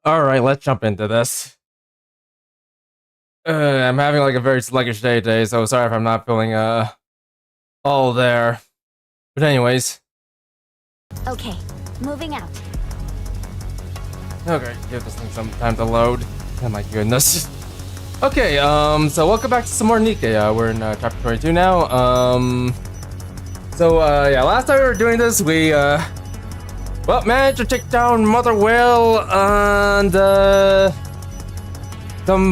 Alright, let's jump into this. I'm having like a very sluggish day today, so sorry if I'm not feeling all there. But anyways. Okay, moving out. Okay, give this thing some time to load. Oh my goodness. Okay, so welcome back to some more Nikke. We're in chapter 22 now. Yeah, last time we were doing this, we managed to take down Mother Whale, and some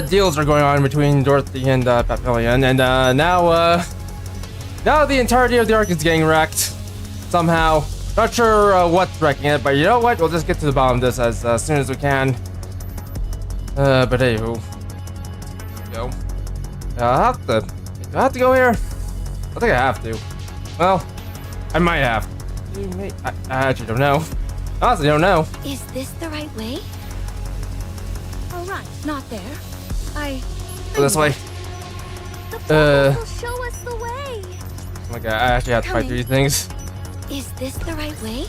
deals are going on between Dorothy and Papillion, and now the entirety of the arc is getting wrecked somehow. Not sure what's wrecking it, but you know what? We'll just get to the bottom of this as soon as we can. But anywho, go. I have to go here. I think I have to. Well, I might have. I actually don't know. Honestly, don't know. Is this the right way? All right, not there. This way. The portal will show us the way. Oh my god, I actually have to fight through these things. Is this the right way?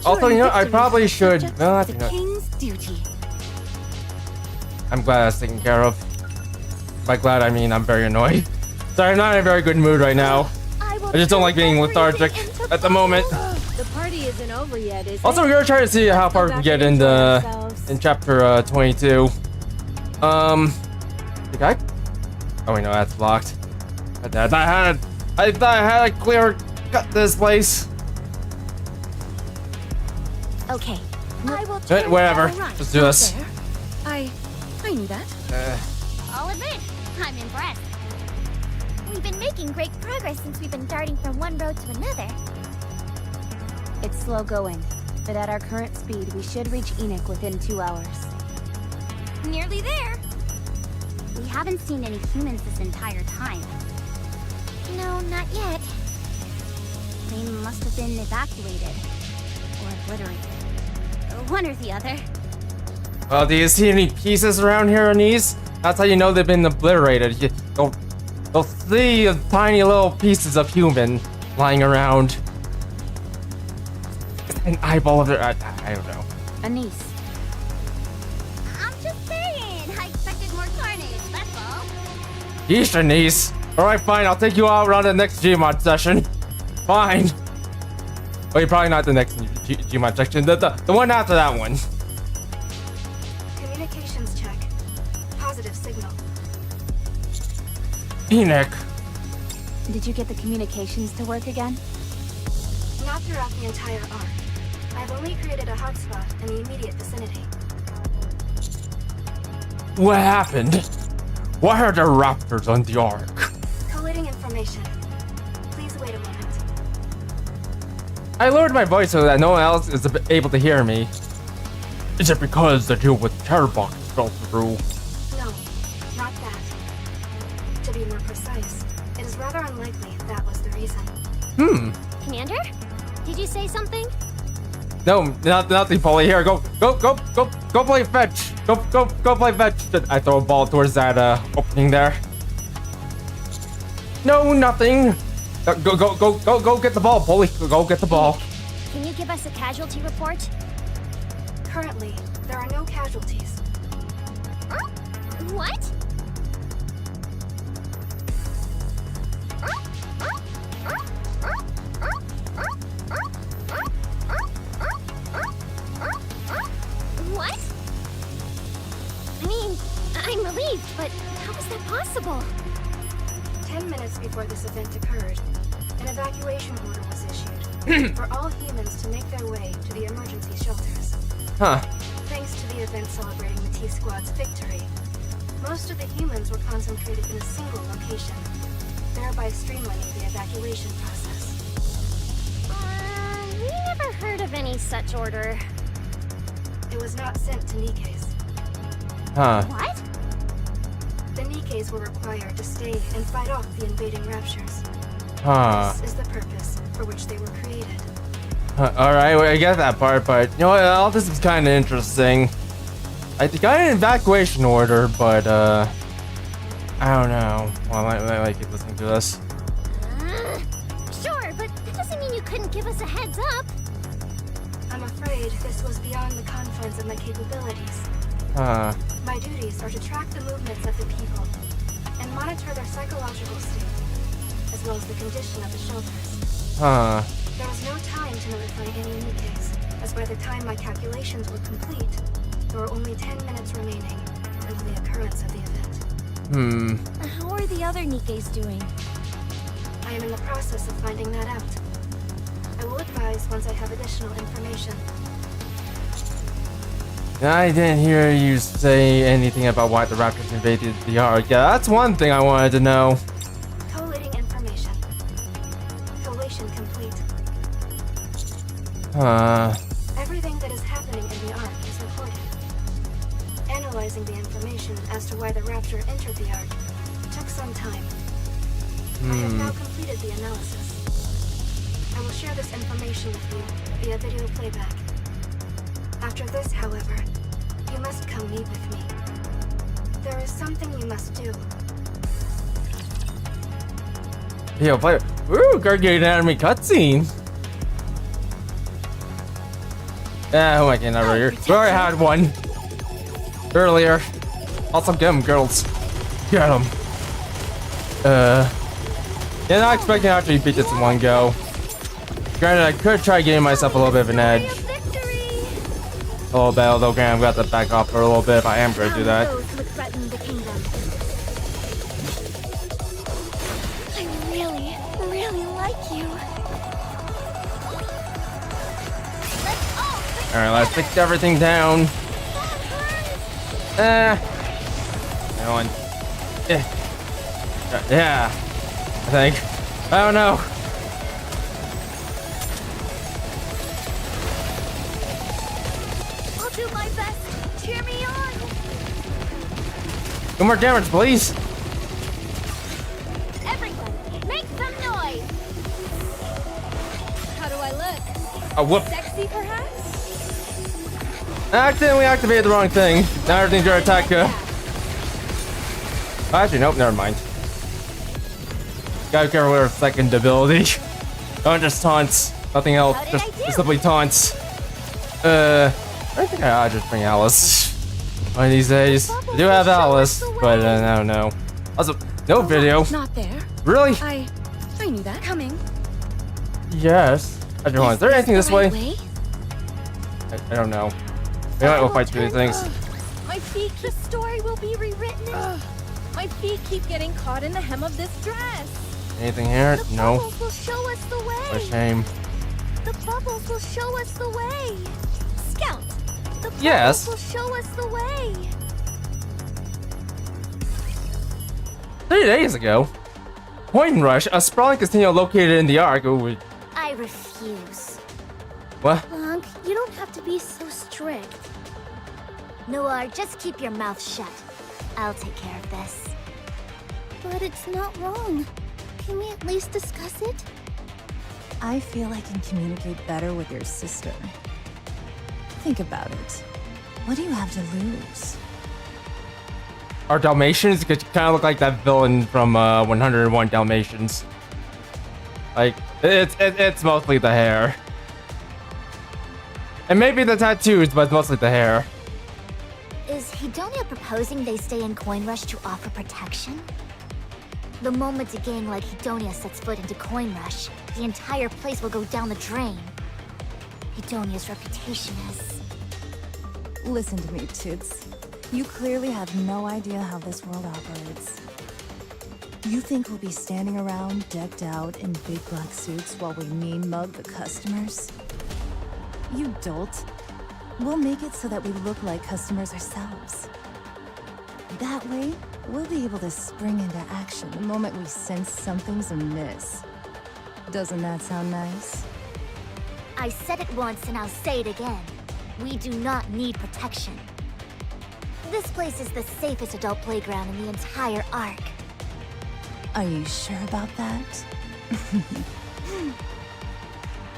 Also, you know, I probably should. Well, the king's duty. I'm glad that's taken care of. By glad, I mean I'm very annoyed. Sorry, I'm not in a very good mood right now. I just don't like being lethargic at the moment. The party isn't over yet, is it? Also, we're gonna try to see how far we can get in chapter 22. The guy? Oh wait, no, that's blocked. I thought I had a clear cut this place. Okay. I will whatever. Just do this. I knew that. I'll admit, I'm impressed. We've been making great progress since we've been darting from one road to another. It's slow going, but at our current speed, we should reach Enoch within 2 hours. Nearly there. We haven't seen any humans this entire time. No, not yet. They must have been evacuated. Or obliterated. One or the other. Well, do you see any pieces around here, Anise? That's how you know they've been obliterated. You'll see tiny little pieces of human lying around. An eyeball of their... I don't know. Anise. I'm just saying. I expected more carnage, that's all. Yeesh, Anise. Alright, fine. I'll take you out around the next Gmod session. Fine. Wait, probably not the next Gmod section. The one after that one. Communications check. Positive signal. Enoch. Did you get the communications to work again? Not throughout the entire arc. I've only created a hotspot in the immediate vicinity. What happened? Why are there raptors on the ark? Collating information. Please wait a moment. I lowered my voice so that no one else is able to hear me. Is it because the deal with Terrorbox fell through? No, not that. To be more precise, it is rather unlikely that was the reason. Commander? Did you say something? No, nothing, Polly. Here, go play fetch. Go play fetch. I throw a ball towards that opening there. No, nothing. Go get the ball, Polly. Go get the ball. Can you give us a casualty report? Currently, there are no casualties. What? What? I mean, I'm relieved, but how is that possible? 10 minutes before this event occurred, an evacuation order was issued for all humans to make their way to the emergency shelters. Huh. Thanks to the event celebrating the T-Squad's victory, most of the humans were concentrated in a single location, thereby streamlining the evacuation process. We never heard of any such order. It was not sent to Nikke's. Huh. What? The Nikkes were required to stay and fight off the invading raptures. Huh. This is the purpose for which they were created. Alright, well, I get that part, but you know what? All this is kind of interesting. I got an evacuation order, but I don't know. Well, I might keep listening to this. Sure, but that doesn't mean you couldn't give us a heads up. I'm I'm afraid this was beyond the confines of my capabilities. My duties are to track the movements of the people and monitor their psychological state, as well as the condition of the shelters. There was no time to notify any Nikkes, as by the time my calculations were complete, there were only 10 minutes remaining until the occurrence of the event. How are the other Nikkes doing? I am in the process of finding that out. I will advise once I have additional information. I didn't hear you say anything about why the Raptors invaded the Ark. Yeah, that's one thing I wanted to know. Collating information. Collation complete. Everything that is happening in the Ark is recorded. Analyzing the information as to why the Raptor entered the Ark took some time. I have now completed the analysis. I will share this information with you via video playback. After this, however, you must come meet with me. There is something you must do. Yo, play. Ooh, Gargate Anatomy cutscene. Yeah, who am I getting over here? We already had one earlier. Also, get him, girls. Get him. Yeah, not expecting to actually beat this in one go. Granted, I could try getting myself a little bit of an edge. A little bit, although I'm gonna have to back off for a little bit if I am going to do that. I really, really like you. Alright, let's fix everything down. One. Yeah. I think. I don't know. I'll do my best. Cheer me on. No more damage, please. Everyone, make some noise. How do I look? Oh, whoop. Sexy, perhaps? I accidentally activated the wrong thing. Now everything's your attack. Actually, nope, never mind. Gotta be careful with her second ability. Don't just taunts. Nothing else. Just simply taunts. I think I ought to just bring Alice. One of these days. I do have Alice, but I don't know. Also, no video. Not there. Really? I knew that coming. Yes. I don't know. Is there anything this way? I don't know. Maybe I will fight through these things. My feet, the story will be rewritten. My feet keep getting caught in the hem of this dress. Anything here? The No. bubbles will show us the way. What a shame. The bubbles will show us the way. Scout. The bubbles Yes. will show us the way. 3 days ago. Point Rush, a sprawling casino located in the Ark. Ooh, I refuse. what? Blanc, you don't have to be so strict. Noir, just keep your mouth shut. I'll take care of this. But it's not wrong. Can we at least discuss it? I feel I can communicate better with your sister. Think about it. What do you have to lose? Are Dalmatians? Because you kind of look like that villain from 101 Dalmatians. Like, it's mostly the hair. And maybe the tattoos, but it's mostly the hair. Is Hedonia proposing they stay in Coin Rush to offer protection? The moment a gang like Hedonia sets foot into Coin Rush, the entire place will go down the drain. Hedonia's reputation is... Listen to me, Toots. You clearly have no idea how this world operates. You think we'll be standing around, decked out in big black suits while we mean mug the customers? You dolt. We'll make it so that we look like customers ourselves. That way, we'll be able to spring into action the moment we sense something's amiss. Doesn't that sound nice? I said it once and I'll say it again. We do not need protection. This place is the safest adult playground in the entire Ark. Are you sure about that?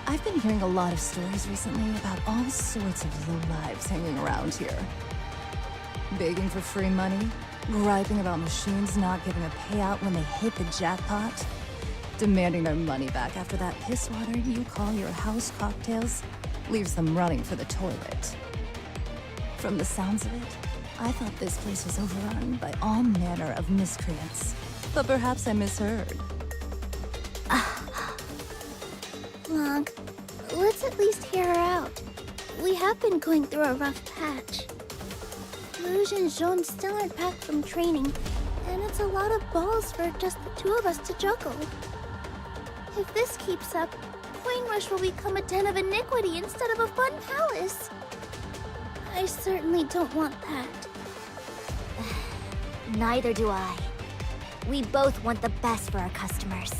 I've been hearing a lot of stories recently about all sorts of lowlives hanging around here. Begging for free money, griping about machines not giving a payout when they hit the jackpot, demanding their money back after that piss water you call your house cocktails leaves them running for the toilet. From the sounds of it, I thought this place was overrun by all manner of miscreants. But perhaps I misheard. Long, let's at least hear her out. We have been going through a rough patch. Rouge and Jaune still aren't back from training, and it's a lot of balls for just the two of us to juggle. If this keeps up, Coin Rush will become a den of iniquity instead of a fun palace. I certainly don't want that. Neither do I. We both want the best for our customers.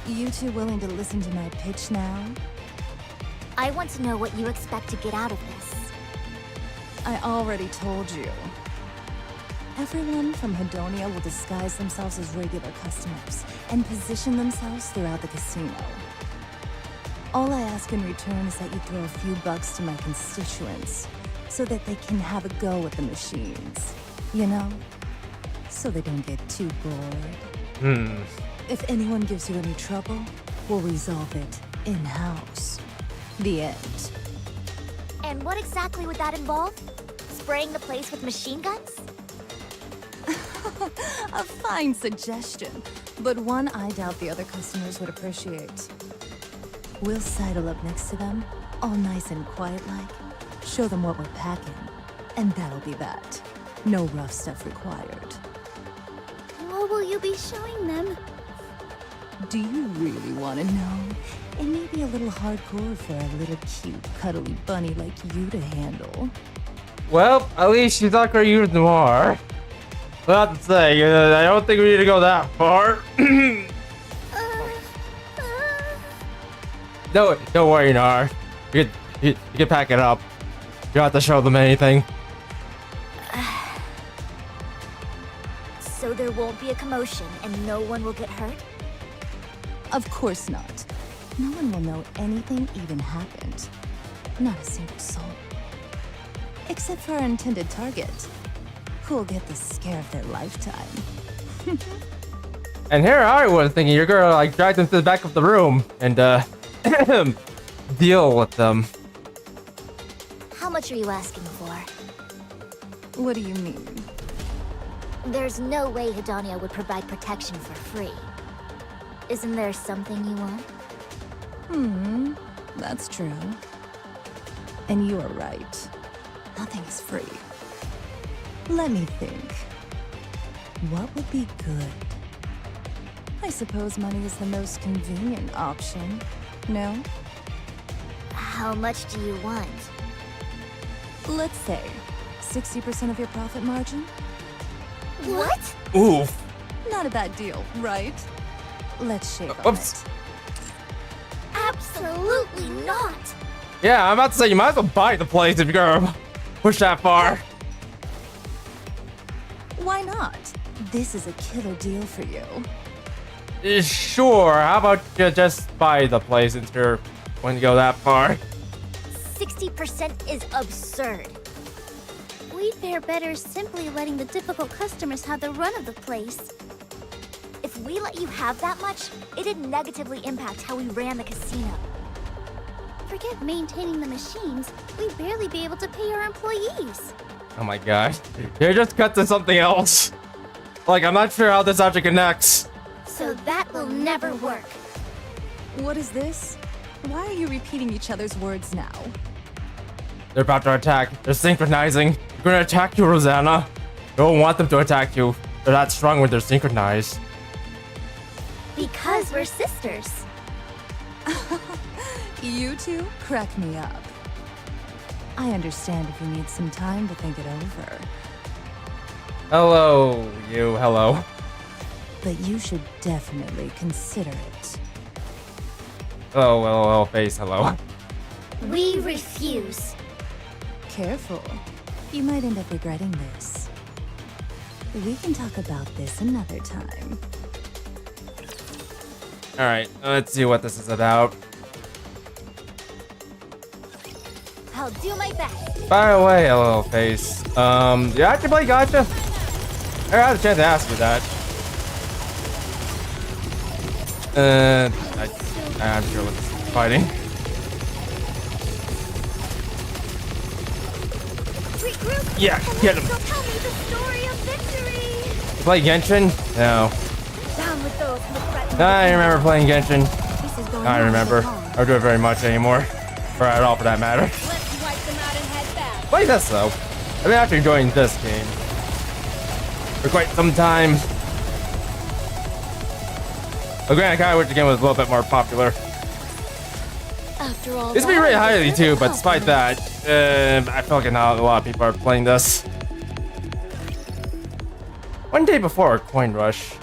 You two willing to listen to my pitch now? I want to know what you expect to get out of this. I already told you. Everyone from Hedonia will disguise themselves as regular customers and position themselves throughout the casino. All I ask in return is that you throw a few bucks to my constituents so that they can have a go at the machines. You know? So they don't get too bored. If anyone gives you any trouble, we'll resolve it in-house. The end. And what exactly would that involve? Spraying the place with machine guns? A fine suggestion, but one I doubt the other customers would appreciate. We'll sidle up next to them, all nice and quiet-like, show them what we're packing, and that'll be that. No rough stuff required. What will you be showing them? Do you really want to know? It may be a little hardcore for a little cute, cuddly bunny like you to handle. Well, at least she's not gonna use Noir. Well, I have to say, I don't think we need to go that far. No, don't worry, Noir. You can pack it up. You don't have to show them anything. So there won't be a commotion and no one will get hurt? Of course not. No one will know anything even happened. Not a single soul. Except for our intended target, who will get the scare of their lifetime. And here I was thinking you're gonna like drag them to the back of the room and deal with them. How much are you asking for? What do you mean? There's no way Hedonia would provide protection for free. Isn't there something you want? That's true. And you are right. Nothing is free. Let me think. What would be good? I suppose money is the most convenient option. No? How much do you want? Let's say 60% of your profit margin? What? Oof. Not a bad deal, right? Let's shake on Oops. it. Absolutely not! Yeah, I'm about to say you might as well buy the place if you're gonna push that far. Why not? This is a killer deal for you. Sure, how about you just buy the place since you're going to go that far? 60% is absurd. We'd fare better simply letting the difficult customers have the run of the place. If we let you have that much, it'd negatively impact how we ran the casino. Forget maintaining the machines, we'd barely be able to pay our employees. Oh my gosh. You just cut to something else. Like, I'm not sure how this actually connects. So that will never work. What is this? Why are you repeating each other's words now? They're about to attack. They're synchronizing. They're gonna attack you, Rosanna. You don't want them to attack you. They're that strong when they're synchronized. Because we're sisters. You two crack me up. I understand if you need some time to think it over. Hello, you. Hello. But you should definitely consider it. Hello, hello, face. Hello. We refuse. Careful. You might end up regretting this. We can talk about this another time. All right, let's see what this is about. I'll do my best. By the way, hello, face. You actually play Gotcha? I had a chance to ask you that. I'm sure with this fighting. regroup. Yeah, and get him. They'll tell me the story of victory. You play Genshin? No. Down with those who threaten. I remember playing Genshin. This is going I on remember. so long. I don't do it very much anymore. Or at all for that matter. Let's wipe them out and head back. Play this though. I've been actually enjoying this game for quite some time. Well, granted, I kind of wish the game was a little bit more popular. After all, It's been rated highly too, but despite that, I feel like not a lot of people are playing this. One day before Coin Rush.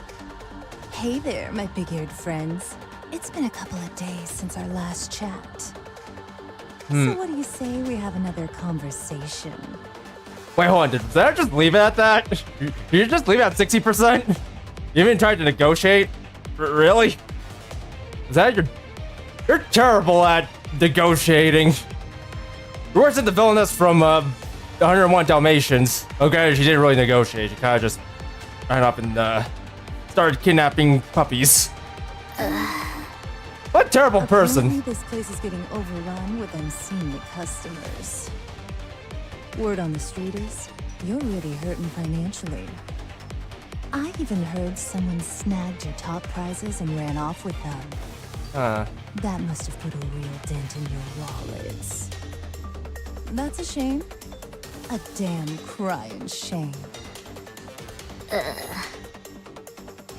Hey there, my big-eared friends. It's been a couple of days since our last chat. So what do you say we have another conversation? Wait, hold on. Did I just leave it at that? Did you just leave it at 60%? You even tried to negotiate? Really? Is that your... You're terrible at negotiating. You're worse than the villainess from 101 Dalmatians. Okay, she didn't really negotiate. She kind of just ran up and started kidnapping puppies. What a terrible person. Apparently this place is getting overrun with unseemly customers. Word on the street is, you're really hurting financially. I even heard someone snagged your top prizes and ran off with them. That must have put a real dent in your wallets. That's a shame. A damn crying shame.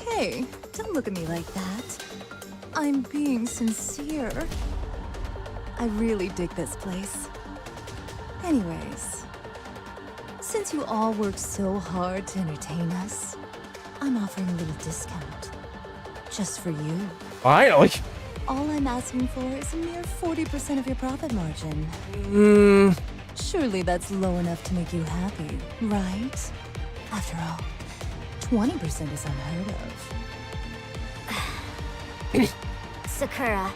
Hey, don't look at me like that. I'm being sincere. I really dig this place. Anyways, since you all worked so hard to entertain us, I'm offering a little discount. Just for you. Finally. All I'm asking for is a mere 40% of your profit margin. Surely that's low enough to make you happy, right? After all, 20% is unheard of. Sakura.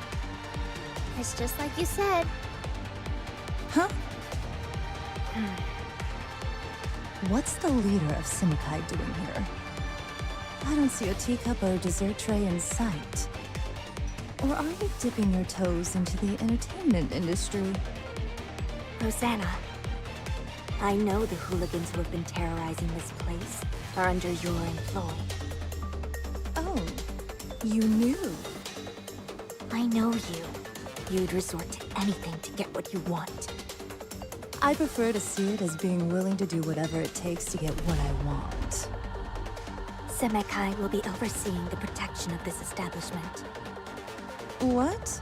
It's just like you said. Huh? What's the leader of Simikai doing here? I don't see a teacup or a dessert tray in sight. Or are you dipping your toes into the entertainment industry? Rosanna, I know the hooligans who have been terrorizing this place are under your employ. Oh, you knew. I know you. You'd resort to anything to get what you want. I prefer to see it as being willing to do whatever it takes to get what I want. Semekai will be overseeing the protection of this establishment. What?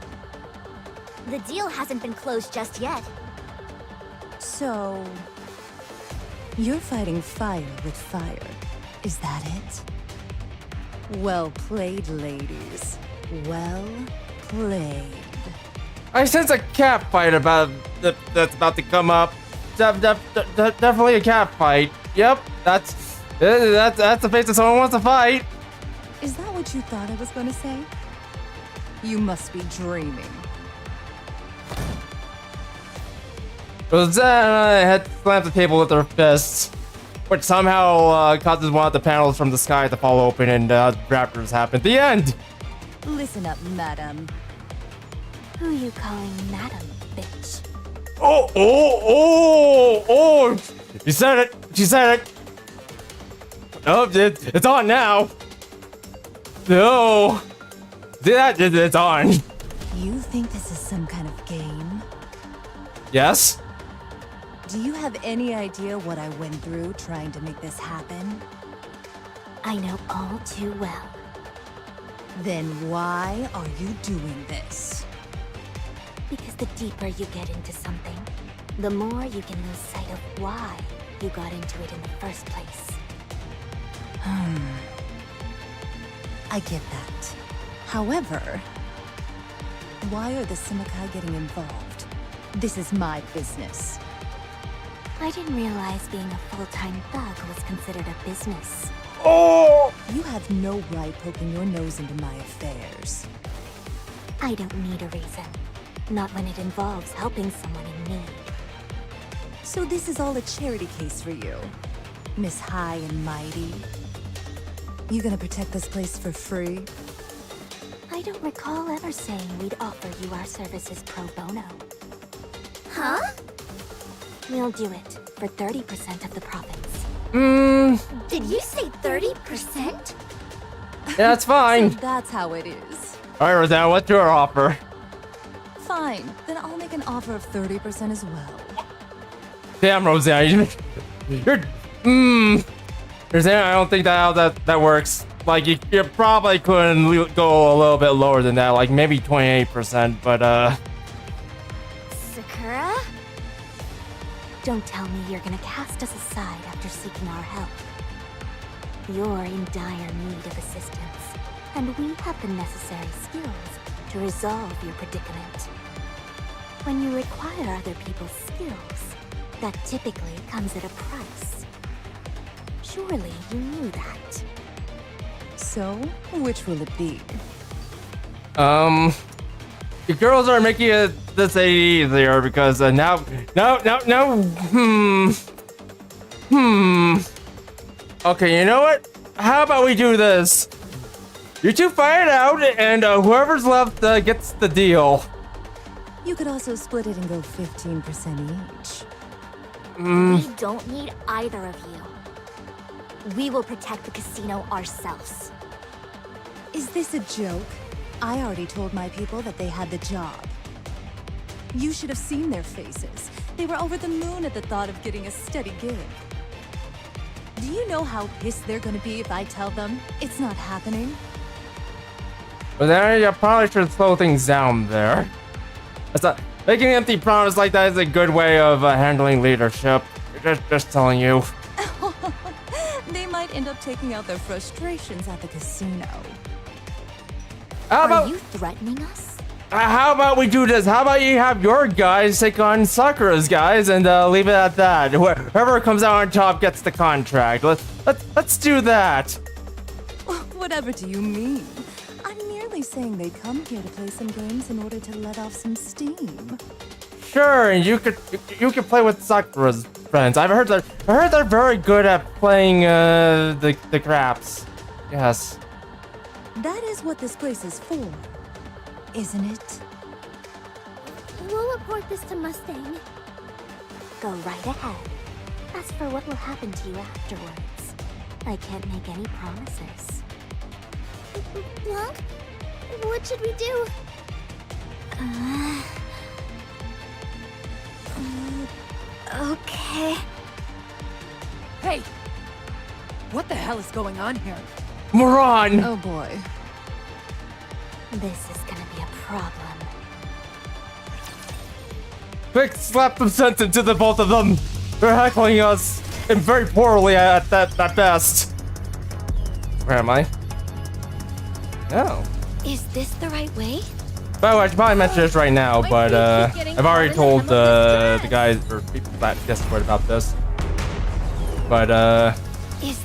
The deal hasn't been closed just yet. So... you're fighting fire with fire. Is that it? Well played, ladies. Well played. I sense a cat fight that's about to come up. Definitely a cat fight. Yep, that's the face that someone wants to fight. Is that what you thought I was going to say? You must be dreaming. Rosanna had slammed the table with her fists, which somehow causes one of the panels from the sky to fall open and raptors happen. The end! Listen up, madam. Who you calling madam, bitch? Oh! She said it! She said it! Oh, it's on now! No! It's on! You think this is some kind of game? Yes? Do you have any idea what I went through trying to make this happen? I know all too well. Then why are you doing this? Because the deeper you get into something, the more you can lose sight of why you got into it in the first place. I get that. However, why are the Simikai getting involved? This is my business. I didn't realize being a full-time thug was considered a business. Oh! You have no right poking your nose into my affairs. I don't need a reason. Not when it involves helping someone in need. So this is all a charity case for you, Miss High and Mighty? You gonna protect this place for free? I don't recall ever saying we'd offer you our services pro bono. Huh? We'll do it for 30% of the profits. Did you say 30%? Yeah, that's fine. So that's how it is. Alright, Rosanna, what's your offer? Fine, then I'll make an offer of 30% as well. Damn, Rosanna, Rosanna, I don't think that works. Like, you probably couldn't go a little bit lower than that, like maybe 28%, but Sakura? Don't tell me you're gonna cast us aside after seeking our help. You're in dire need of assistance, and we have the necessary skills to resolve your predicament. When you require other people's skills, that typically comes at a price. Surely you knew that. So, which will it be? the girls are making this easier because now, Okay, you know what? How about we do this? You two fight it out, and whoever's left gets the deal. You could also split it and go 15% each. We don't need either of you. We will protect the casino ourselves. Is this a joke? I already told my people that they had the job. You should have seen their faces. They were over the moon at the thought of getting a steady gig. Do you know how pissed they're gonna be if I tell them it's not happening? But then you probably should slow things down there. Making an empty promise like that is a good way of handling leadership. Just telling you. They might end up taking out their frustrations at the casino. Are you threatening us? How about we do this? How about you have your guys take on Sakura's guys and leave it at that? Whoever comes out on top gets the contract. Let's do that. Whatever do you mean? I'm merely saying they come here to play some games in order to let off some steam. Sure, and you could play with Sakura's friends. I heard they're very good at playing the craps. Yes. That is what this place is for, isn't it? We'll report this to Mustang. Go right ahead. As for what will happen to you afterwards, I can't make any promises. Blanc? What should we do? Okay. Hey! What the hell is going on here? Moron! Oh boy. This is gonna be a problem. Quick, slap some sense into the both of them. They're heckling us, and very poorly at best. Where am I? No. Is this the right way? By the way, I should probably mention this right now, but I've already told the guys or people that Discord about this. But yeah,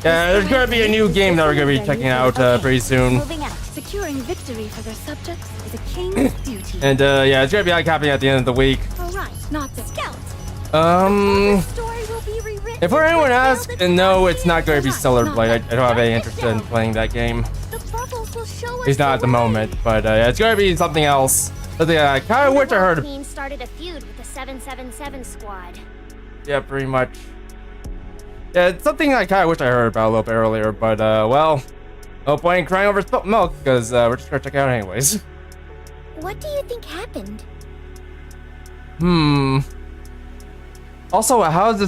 there's gonna be a new game that we're gonna be checking out pretty soon. Moving out. Securing victory for their subjects is a king's duty. And yeah, it's gonna be like happening at the end of the week. All right, not the scout. Story will be rewritten. If anyone asks, no, it's not going to be Stellar Blade. I don't have any interest in playing that game. The bubbles will show us He's not at the moment, but yeah, it's going to be something else. But yeah, I kind of wish I heard. Queen started a feud with the 777 squad. Yeah, pretty much. Yeah, it's something I kind of wish I heard about a little bit earlier, but well, no point in crying over spilt milk because we're just going to check it out anyways. What do you think happened? Also, how is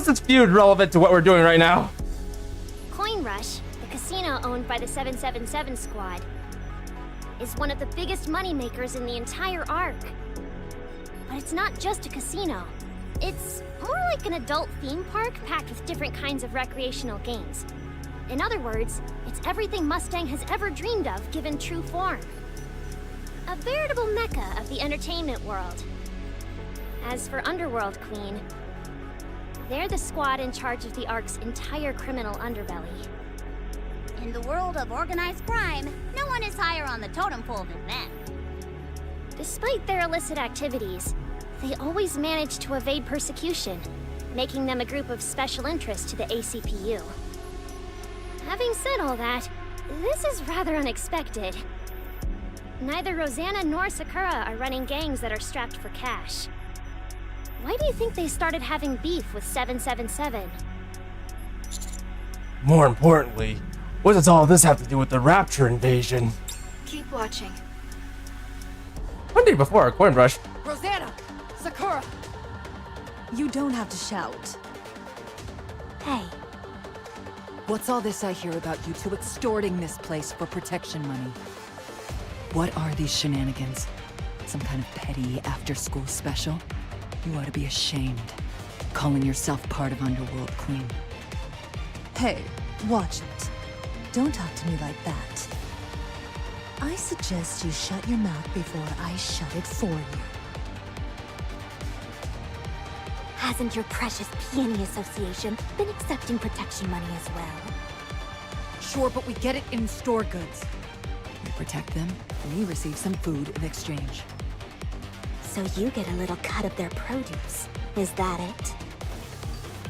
this feud relevant to what we're doing right now? Coin Rush, the casino owned by the 777 squad, is one of the biggest moneymakers in the entire arc. But it's not just a casino. It's more like an adult theme park packed with different kinds of recreational games. In other words, it's everything Mustang has ever dreamed of given true form. A veritable mecca of the entertainment world. As for Underworld Queen, they're the squad in charge of the Ark's entire criminal underbelly. In the world of organized crime, no one is higher on the totem pole than them. Despite their illicit activities, they always manage to evade persecution, making them a group of special interest to the ACPU. Having said all that, this is rather unexpected. Neither Rosanna nor Sakura are running gangs that are strapped for cash. Why do you think they started having beef with 777? More importantly, what does all this have to do with the Rapture invasion? Keep watching. One day before a coin rush. Rosanna! Sakura! You don't have to shout. Hey, What's all this I hear about you two extorting this place for protection money? What are these shenanigans? Some kind of petty after-school special? You ought to be ashamed. Calling yourself part of Underworld Queen. Hey, watch it. Don't talk to me like that. I suggest you shut your mouth before I shut it for you. hasn't your precious Peony Association been accepting protection money as well? Sure, but we get it in store goods. We protect them, and we receive some food in exchange. So you get a little cut of their produce. Is that it?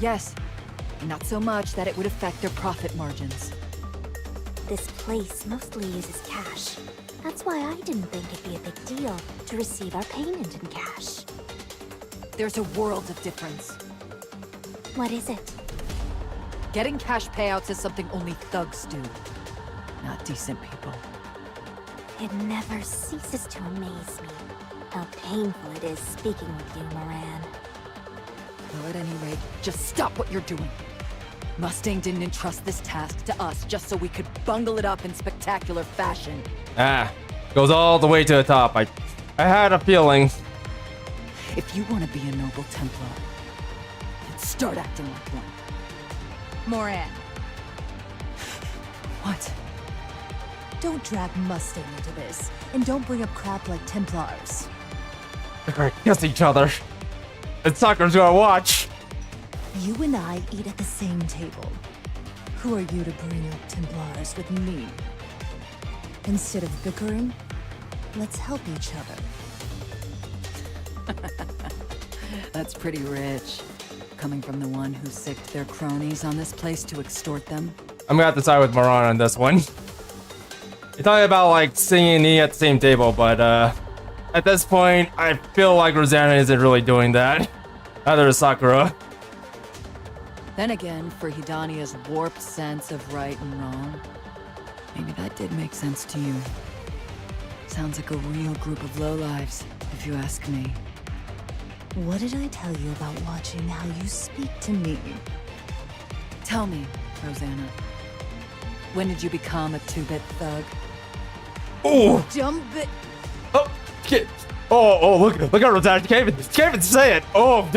Yes. Not so much that it would affect their profit margins. This place mostly uses cash. That's why I didn't think it'd be a big deal to receive our payment in cash. There's a world of difference. What is it? Getting cash payouts is something only thugs do. Not decent people. It never ceases to amaze me how painful it is speaking with you, Moran. Well, at any rate, just stop what you're doing. Mustang didn't entrust this task to us just so we could bungle it up in spectacular fashion. Goes all the way to the top. I had a feeling. If you want to be a noble Templar, then start acting like one. Moran, What? don't drag Mustang into this, and don't bring up crap like Templars. They're against each other. And Sakura's gonna watch. You and I eat at the same table. Who are you to bring up Templars with me? Instead of bickering, let's help each other. That's pretty rich. Coming from the one who sicked their cronies on this place to extort them. I'm gonna have to side with Moran on this one. You're talking about like singing and eating at the same table, but at this point, I feel like Rosanna isn't really doing that. Neither is Sakura. Then again, for Hidania's warped sense of right and wrong, maybe that did make sense to you. Sounds like a real group of lowlives, if you ask me. What did I tell you about watching how you speak to me? Tell me, Rosanna, when did you become a two-bit thug? Oh, Dumb bit. oh, look at Rosanna. She can't even say it. Oh,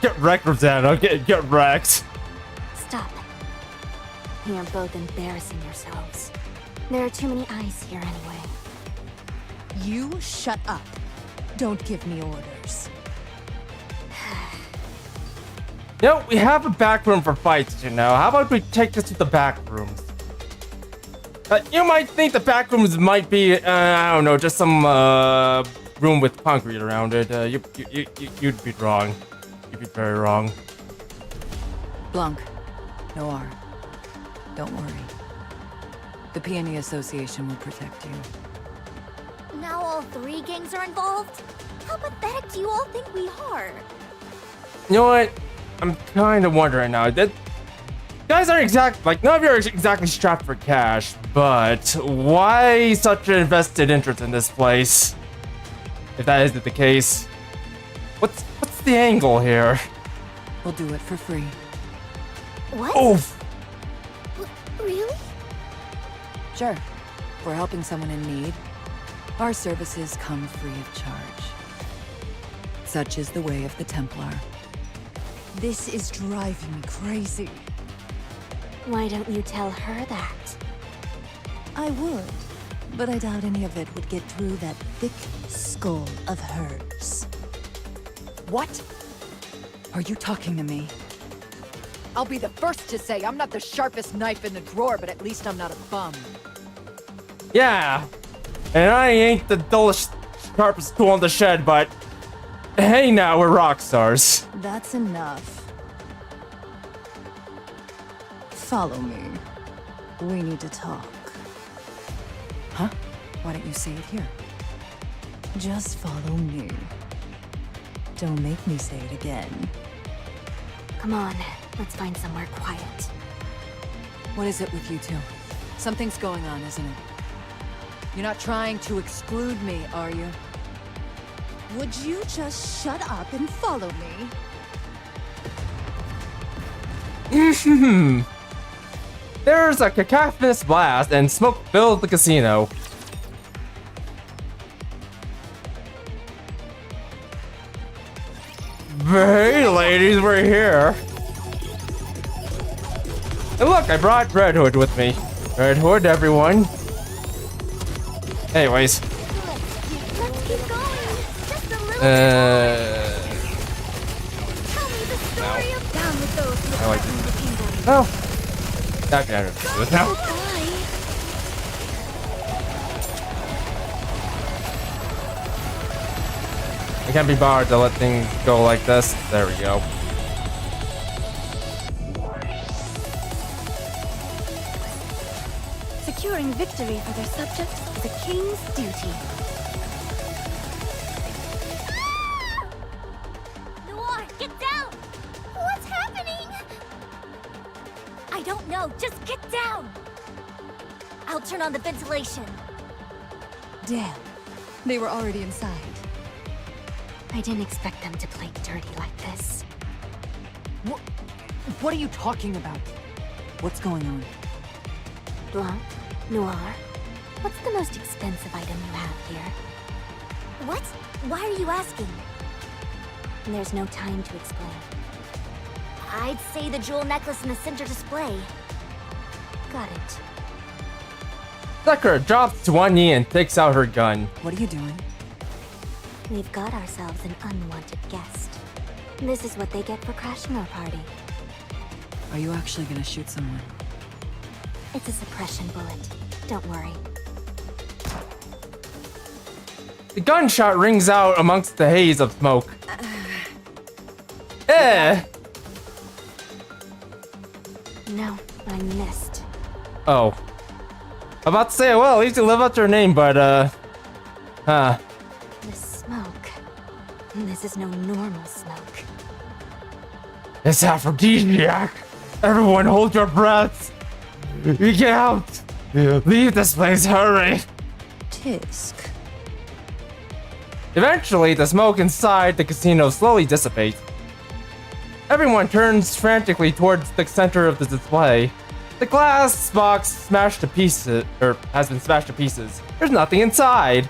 get wrecked, Rosanna. Get wrecked. Stop. You're both embarrassing yourselves. There are too many eyes here anyway. You shut up. Don't give me orders. You know, we have a back room for fights, you know. How about we take this to the back rooms? You might think the back rooms might be, I don't know, just some room with concrete around it. You'd be wrong. You'd be very wrong. Blanc, Noir, don't worry. The Peony Association will protect you. Now all three gangs are involved? How pathetic do you all think we are? You know what? I'm kind of wondering now. That guys aren't none of you are exactly strapped for cash, but why such an invested interest in this place? If that isn't the case, what's the angle here? We'll do it for free. What? Oh, Really? Sure, we're helping someone in need. Our services come free of charge. Such is the way of the Templar. This is driving me crazy. Why don't you tell her that? I would, but I doubt any of it would get through that thick skull of hers. What? Are you talking to me? I'll be the first to say I'm not the sharpest knife in the drawer, but at least I'm not a bum. yeah. And I ain't the dullest, sharpest tool in the shed, but hey, now we're rock stars. That's enough. Follow me. We need to talk. Huh? Why don't you say it here? Just follow me. Don't make me say it again. Come on, let's find somewhere quiet. What is it with you two? Something's going on, isn't it? You're not trying to exclude me, are you? Would you just shut up and follow me? There's a cacophonous blast and smoke filled the casino. Hey ladies, we're here. And look, I brought Red Hood with me. Red Hood, everyone. Anyways. Let's keep going. Just a little Tell me the story of down with those I like it. Oh. That can do it now. I can't be bothered to let things go like this. There we go. Securing victory for their subjects is the king's duty. Noir, get down! What's happening? I don't know. Just get down. I'll turn on the ventilation. Damn, they were already inside. I didn't expect them to play dirty like this. What are you talking about? What's going on? Blanc, Noir, what's the most expensive item you have here? What? Why are you asking? There's no time to explain. I'd say the jewel necklace in the center display. Got it. Sakura drops to one knee and takes out her gun. What are you doing? We've got ourselves an unwanted guest. This is what they get for crashing our party. Are you actually gonna shoot someone? It's a suppression bullet. Don't worry. The gunshot rings out amongst the haze of smoke. No, I missed. Oh. I'm about to say, well, at least you live up to your name, but, The smoke. This is no normal smoke. It's aphrodisiac. Everyone hold your breath. Get out. Leave this place, hurry. Tisk. Eventually, the smoke inside the casino slowly dissipates. Everyone turns frantically towards the center of the display. The glass box smashed to pieces, or has been smashed to pieces. There's nothing inside.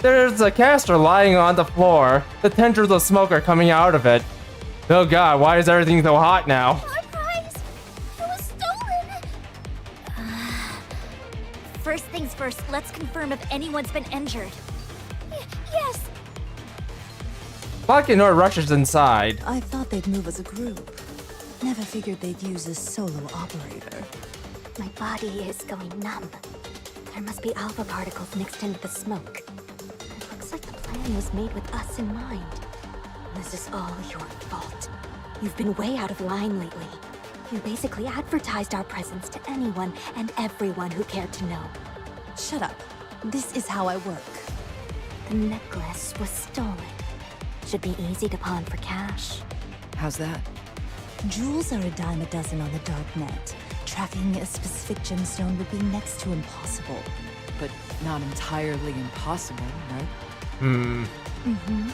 There's a canister lying on the floor. The tendrils of smoke are coming out of it. Oh god, why is everything so hot now? Our prize! It was stolen! First things first, let's confirm if anyone's been injured. Yes! Falconor rushes inside. I thought they'd move as a group. Never figured they'd use a solo operator. My body is going numb. There must be alpha particles mixed into the smoke. It looks like the plan was made with us in mind. This is all your fault. You've been way out of line lately. You basically advertised our presence to anyone and everyone who cared to know. Shut up. This is how I work. The necklace was stolen. Should be easy to pawn for cash. How's that? Jewels are a dime a dozen on the dark net. Tracking a specific gemstone would be next to impossible. But not entirely impossible, right? Mm-hmm.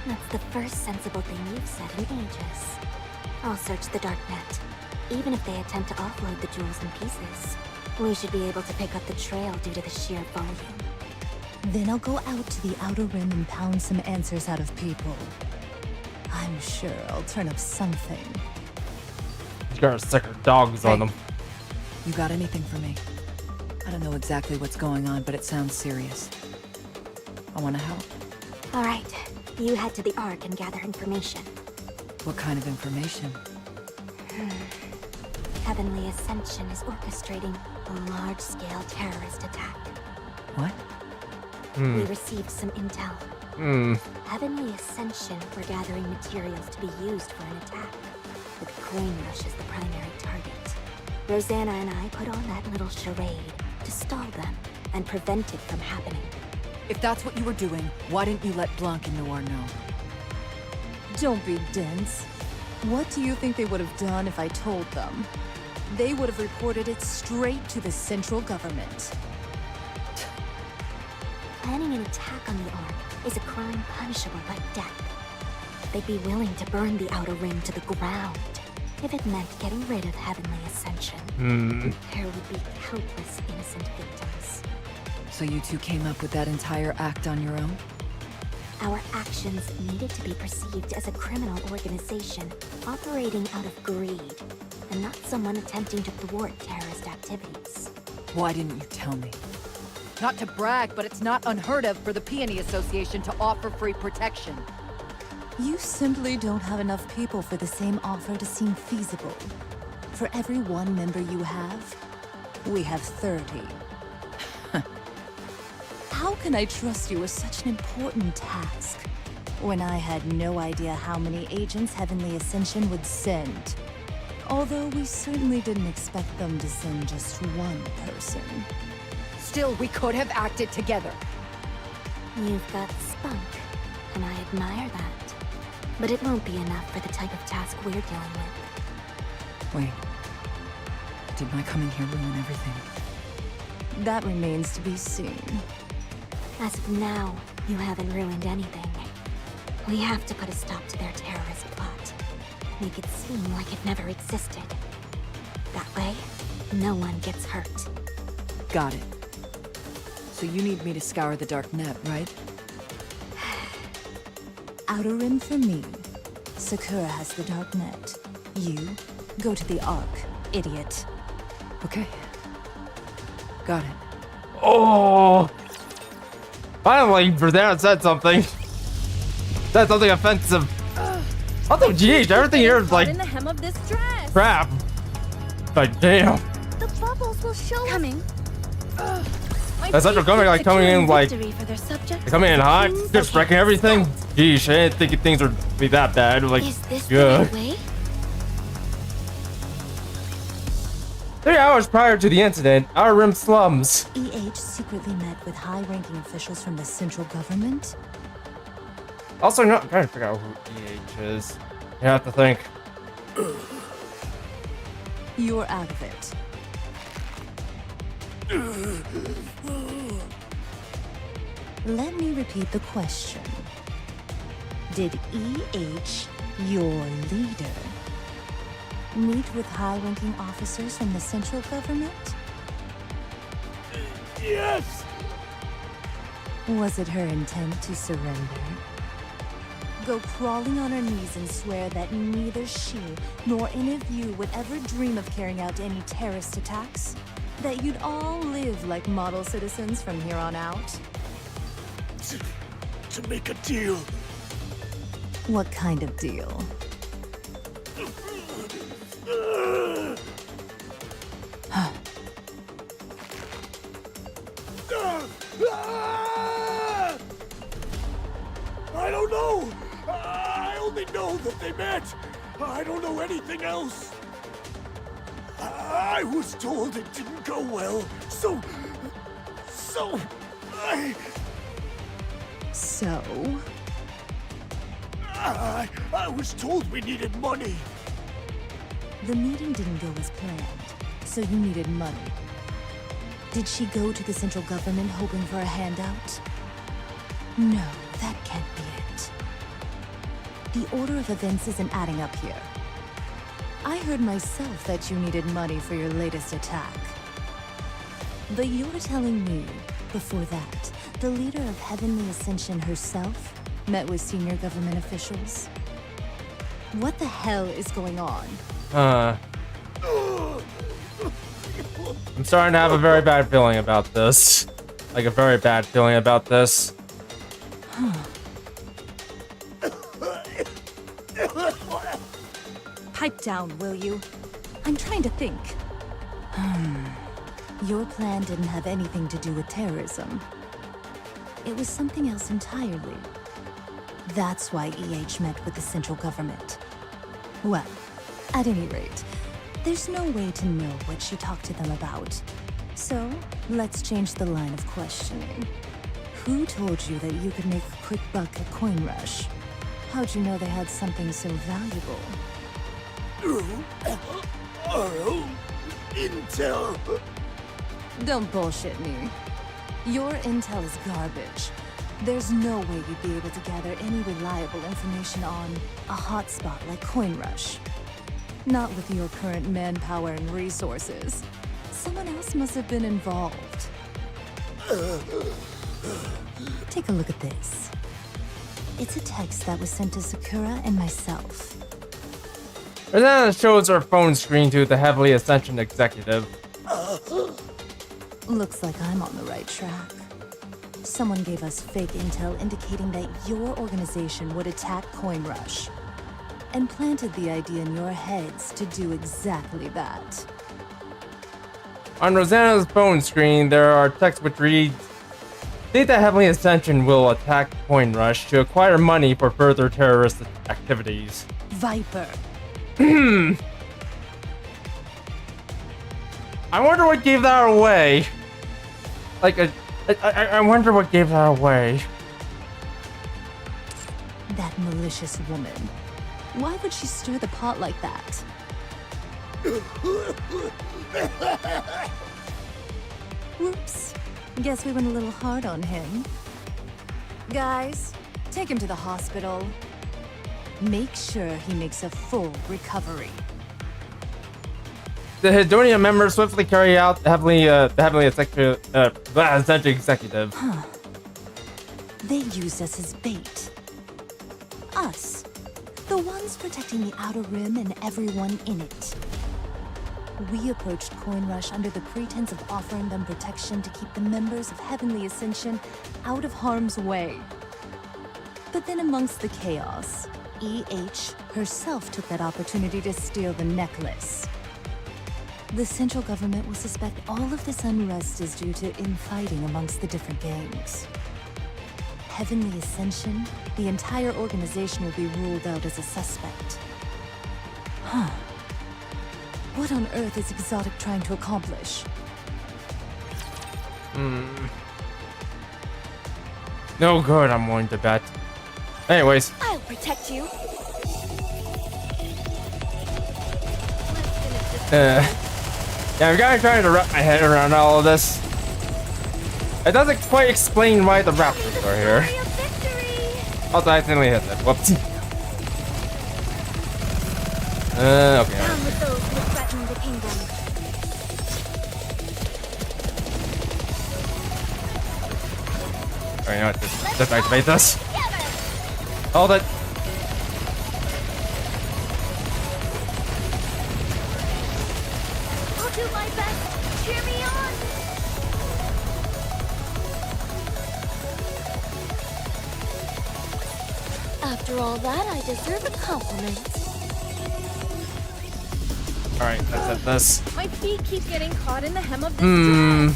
That's the first sensible thing you've said in ages. I'll search the dark net. Even if they attempt to offload the jewels in pieces, we should be able to pick up the trail due to the sheer volume. Then I'll go out to the outer rim and pound some answers out of people. I'm sure I'll turn up something. He's got sick of dogs on Hey. them. You got anything for me? I don't know exactly what's going on, but it sounds serious. I want to help. All right, you head to the Ark and gather information. What kind of information? Heavenly Ascension is orchestrating a large-scale terrorist attack. What? We received some intel. Heavenly Ascension were gathering materials to be used for an attack, with Coin Rush as the primary target. Rosanna and I put on that little charade to stall them and prevent it from happening. If that's what you were doing, why didn't you let Blanc and Noir know? Don't be dense. What do you think they would have done if I told them? They would have reported it straight to the central government. Planning an attack on the Ark is a crime punishable by death. They'd be willing to burn the Outer Rim to the ground if it meant getting rid of Heavenly Ascension. There would be countless innocent victims. So you two came up with that entire act on your own? Our actions needed to be perceived as a criminal organization operating out of greed, and not someone attempting to thwart terrorist activities. Why didn't you tell me? Not to brag, but it's not unheard of for the Peony Association to offer free protection. You simply don't have enough people for the same offer to seem feasible. For every one member you have, we have 30. How can I trust you with such an important task, when I had no idea how many agents Heavenly Ascension would send? Although we certainly didn't expect them to send just one person. Still, we could have acted together. You've got spunk, and I admire that. But it won't be enough for the type of task we're dealing with. Wait. Did my coming here ruin everything? That remains to be seen. As of now, you haven't ruined anything. We have to put a stop to their terrorist plot. Make it seem like it never existed. That way, no one gets hurt. Got it. So you need me to scour the dark net, right? Outer Rim for me. Sakura has the dark net. You go to the Ark, idiot. Okay. Got it. Oh! Finally, Bernard said something. Said something offensive. Also, geez, everything here is Caught like in the hem of this dress. crap. Like, damn. The bubbles will show coming. That's such a coming, like coming in like For their subjects. coming in hot, just wrecking everything. Geez, I didn't think things would be that bad. Like, Is this good. the right way? 3 hours prior to the incident, Outer Rim slums. EH secretly met with high-ranking officials from the central government? Also, I'm trying to figure out who EH is. You have to think. You're out of it. Let me repeat the question. Did EH, your leader, meet with high-ranking officers from the central government? Yes! Was it her intent to surrender? Go crawling on her knees and swear that neither she nor any of you would ever dream of carrying out any terrorist attacks? That you'd all live like model citizens from here on out? To make a deal. What kind of deal? I don't know! I only know that they met! I don't know anything else! I was told it didn't go well, so I was told we needed money. The meeting didn't go as planned, so you needed money. Did she go to the central government hoping for a handout? No, that can't be it. The order of events isn't adding up here. I heard myself that you needed money for your latest attack. But you're telling me, before that, the leader of Heavenly Ascension herself met with senior government officials? What the hell is going on? I'm starting to have a very bad feeling about this. Like a very bad feeling about this. Pipe down, will you? I'm trying to think. Your plan didn't have anything to do with terrorism. It was something else entirely. That's why EH met with the central government. Well, at any rate, there's no way to know what she talked to them about. So, let's change the line of questioning. Who told you that you could make a quick buck at Coin Rush? How'd you know they had something so valuable? Intel. Don't bullshit me. Your intel is garbage. There's no way you'd be able to gather any reliable information on a hotspot like Coin Rush. Not with your current manpower and resources. Someone else must have been involved. Take a look at this. It's a text that was sent to Sakura and myself. Rosanna shows her phone screen to the heavily Ascension executive. Looks like I'm on the right track. Someone gave us fake intel indicating that your organization would attack Coin Rush, and planted the idea in your heads to do exactly that. On Rosanna's phone screen, there are texts which read, "Think that Heavenly Ascension will attack Coin Rush to acquire money for further terrorist activities." Viper. I wonder what gave that away. I wonder what gave that away. That malicious woman. Why would she stir the pot like that? Whoops. Guess we went a little hard on him. Guys, take him to the hospital. Make sure he makes a full recovery. The Hedonia members swiftly carry out the heavily Ascension executive. Huh. They used us as bait. Us. The ones protecting the Outer Rim and everyone in it. We approached Coin Rush under the pretense of offering them protection to keep the members of Heavenly Ascension out of harm's way. But then amongst the chaos, EH herself took that opportunity to steal the necklace. The central government will suspect all of this unrest is due to infighting amongst the different gangs. Heavenly Ascension, the entire organization will be ruled out as a suspect. Huh. What on earth is Exotic trying to accomplish? No good, I'm willing to bet. Anyways. I'll protect you. Yeah, I'm kind of trying to wrap my head around all of this. It doesn't quite explain why the Raptors are here. Also, I accidentally hit that. Whoops. Okay. Down with those who threaten the kingdom. Alright, you know what? Just activate this. Hold it. I'll do my best. Cheer me on. After all that, I deserve a compliment. Alright, let's hit this. My feet keep getting caught in the hem of this dress.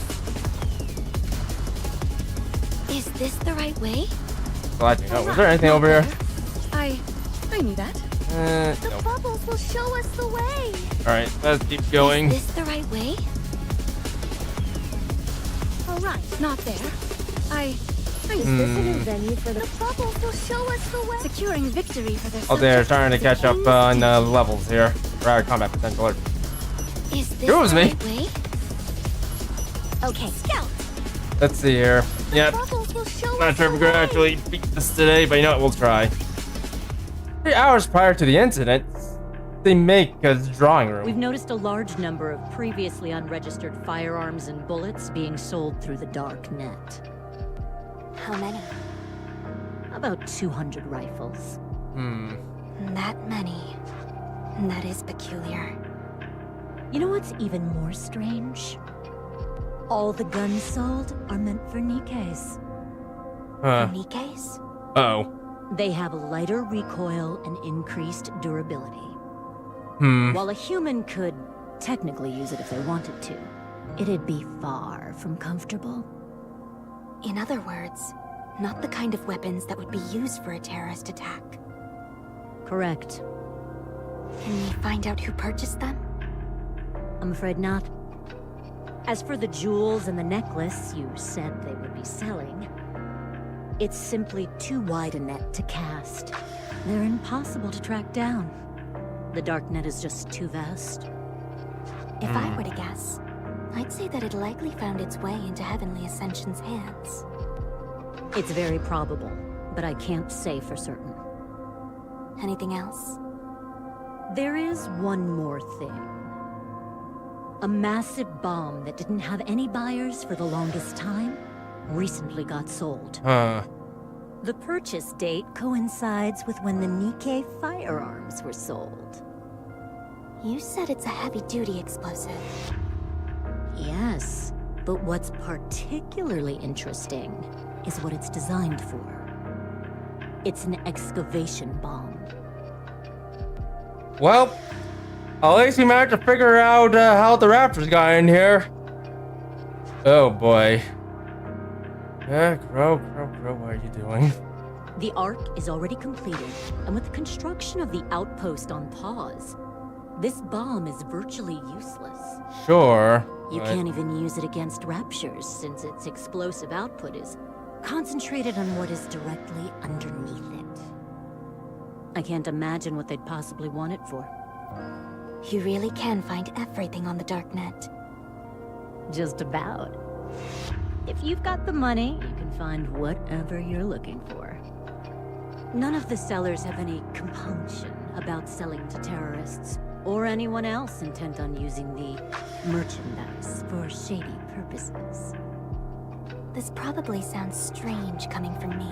Is this the right way? Glad you know. Was there anything over here? I knew that. The Nope. bubbles will show us the way. Alright, let's keep going. Is this the right way? All right, not there. Is this a new venue for The bubbles will show us the way. Securing victory for the Oh, they're trying to catch up on levels here. Or combat potential. Is this It was the me. right way? Okay, scout. Let's see here. Yep. Bubbles will show Not us sure if the we're gonna way. actually beat this today, but you know what? We'll try. 3 hours prior to the incident, they make a drawing room. We've noticed a large number of previously unregistered firearms and bullets being sold through the dark net. How many? About 200 rifles. That many. That is peculiar. You know what's even more strange? All the guns sold are meant for Nikke's. Nikke's? Uh-oh. They have a lighter recoil and increased durability. While a human could technically use it if they wanted to, it'd be far from comfortable. In other words, not the kind of weapons that would be used for a terrorist attack. Correct. Can we find out who purchased them? I'm afraid not. As for the jewels and the necklace you said they would be selling, it's simply too wide a net to cast. They're impossible to track down. The darknet is just too vast. If I were to guess, I'd say that it likely found its way into Heavenly Ascension's hands. It's very probable, but I can't say for certain. Anything else? There is one more thing. A massive bomb that didn't have any buyers for the longest time recently got sold. The purchase date coincides with when the Nikke firearms were sold. You said it's a heavy-duty explosive. Yes, but what's particularly interesting is what it's designed for. It's an excavation bomb. Well, at least we managed to figure out how the Raptors got in here. Oh boy. Crow, what are you doing? The Ark is already completed, and with the construction of the outpost on pause, this bomb is virtually useless. Sure. You can't even use it against Raptures, since its explosive output is concentrated on what is directly underneath it. I can't imagine what they'd possibly want it for. You really can find everything on the darknet. Just about. If you've got the money, you can find whatever you're looking for. None of the sellers have any compunction about selling to terrorists, or anyone else intent on using the merchandise for shady purposes. This probably sounds strange coming from me,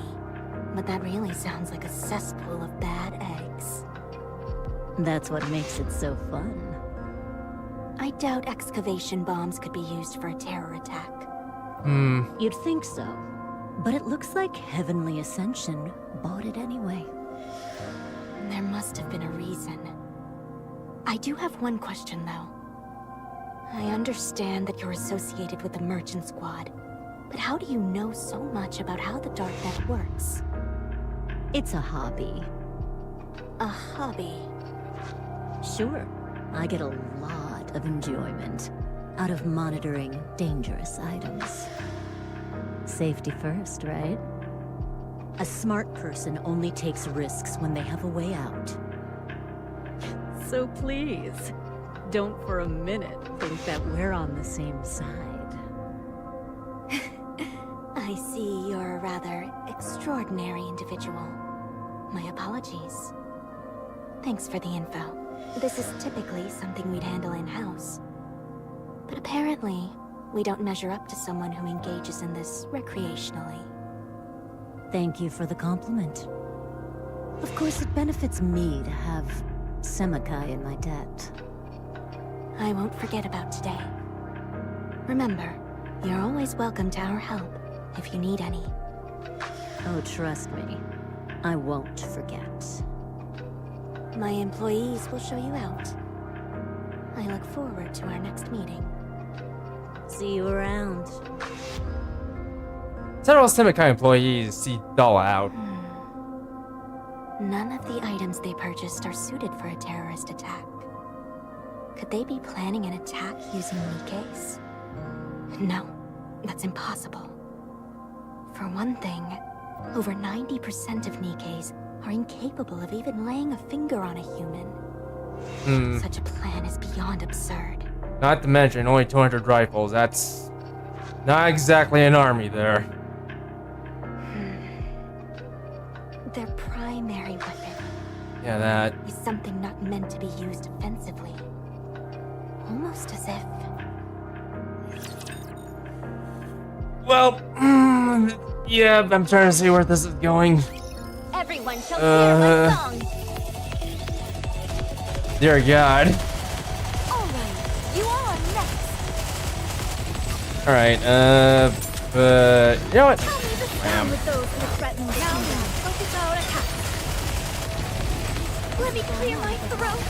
but that really sounds like a cesspool of bad eggs. That's what makes it so fun. I doubt excavation bombs could be used for a terror attack. You'd think so, but it looks like Heavenly Ascension bought it anyway. There must have been a reason. I do have one question, though. I understand that you're associated with the Merchant Squad, but how do you know so much about how the darknet works? It's a hobby. A hobby? Sure, I get a lot of enjoyment out of monitoring dangerous items. Safety first, right? A smart person only takes risks when they have a way out. So please, don't for a minute think that we're on the same side. I see you're a rather extraordinary individual. My apologies. Thanks for the info. This is typically something we'd handle in-house. But apparently, we don't measure up to someone who engages in this recreationally. Thank you for the compliment. Of course, it benefits me to have Semakai in my debt. I won't forget about today. Remember, you're always welcome to our help if you need any. Oh, trust me, I won't forget. My employees will show you out. I look forward to our next meeting. See you around. Several Semakai employees see Dull out. None of the items they purchased are suited for a terrorist attack. Could they be planning an attack using Nikke's? No, that's impossible. For one thing, over 90% of Nikke's are incapable of even laying a finger on a human. Such a plan is beyond absurd. Not to mention only 200 rifles. That's not exactly an army there. Their primary weapon Yeah, that. is something not meant to be used offensively. Almost as if... Well, yeah, I'm trying to see where this is going. Everyone shall hear my song. Dear God. Alright, you all are next. Alright, you know what? Tell me the sound with those who threaten the kingdom. Focus our attack. Let me clear my throat.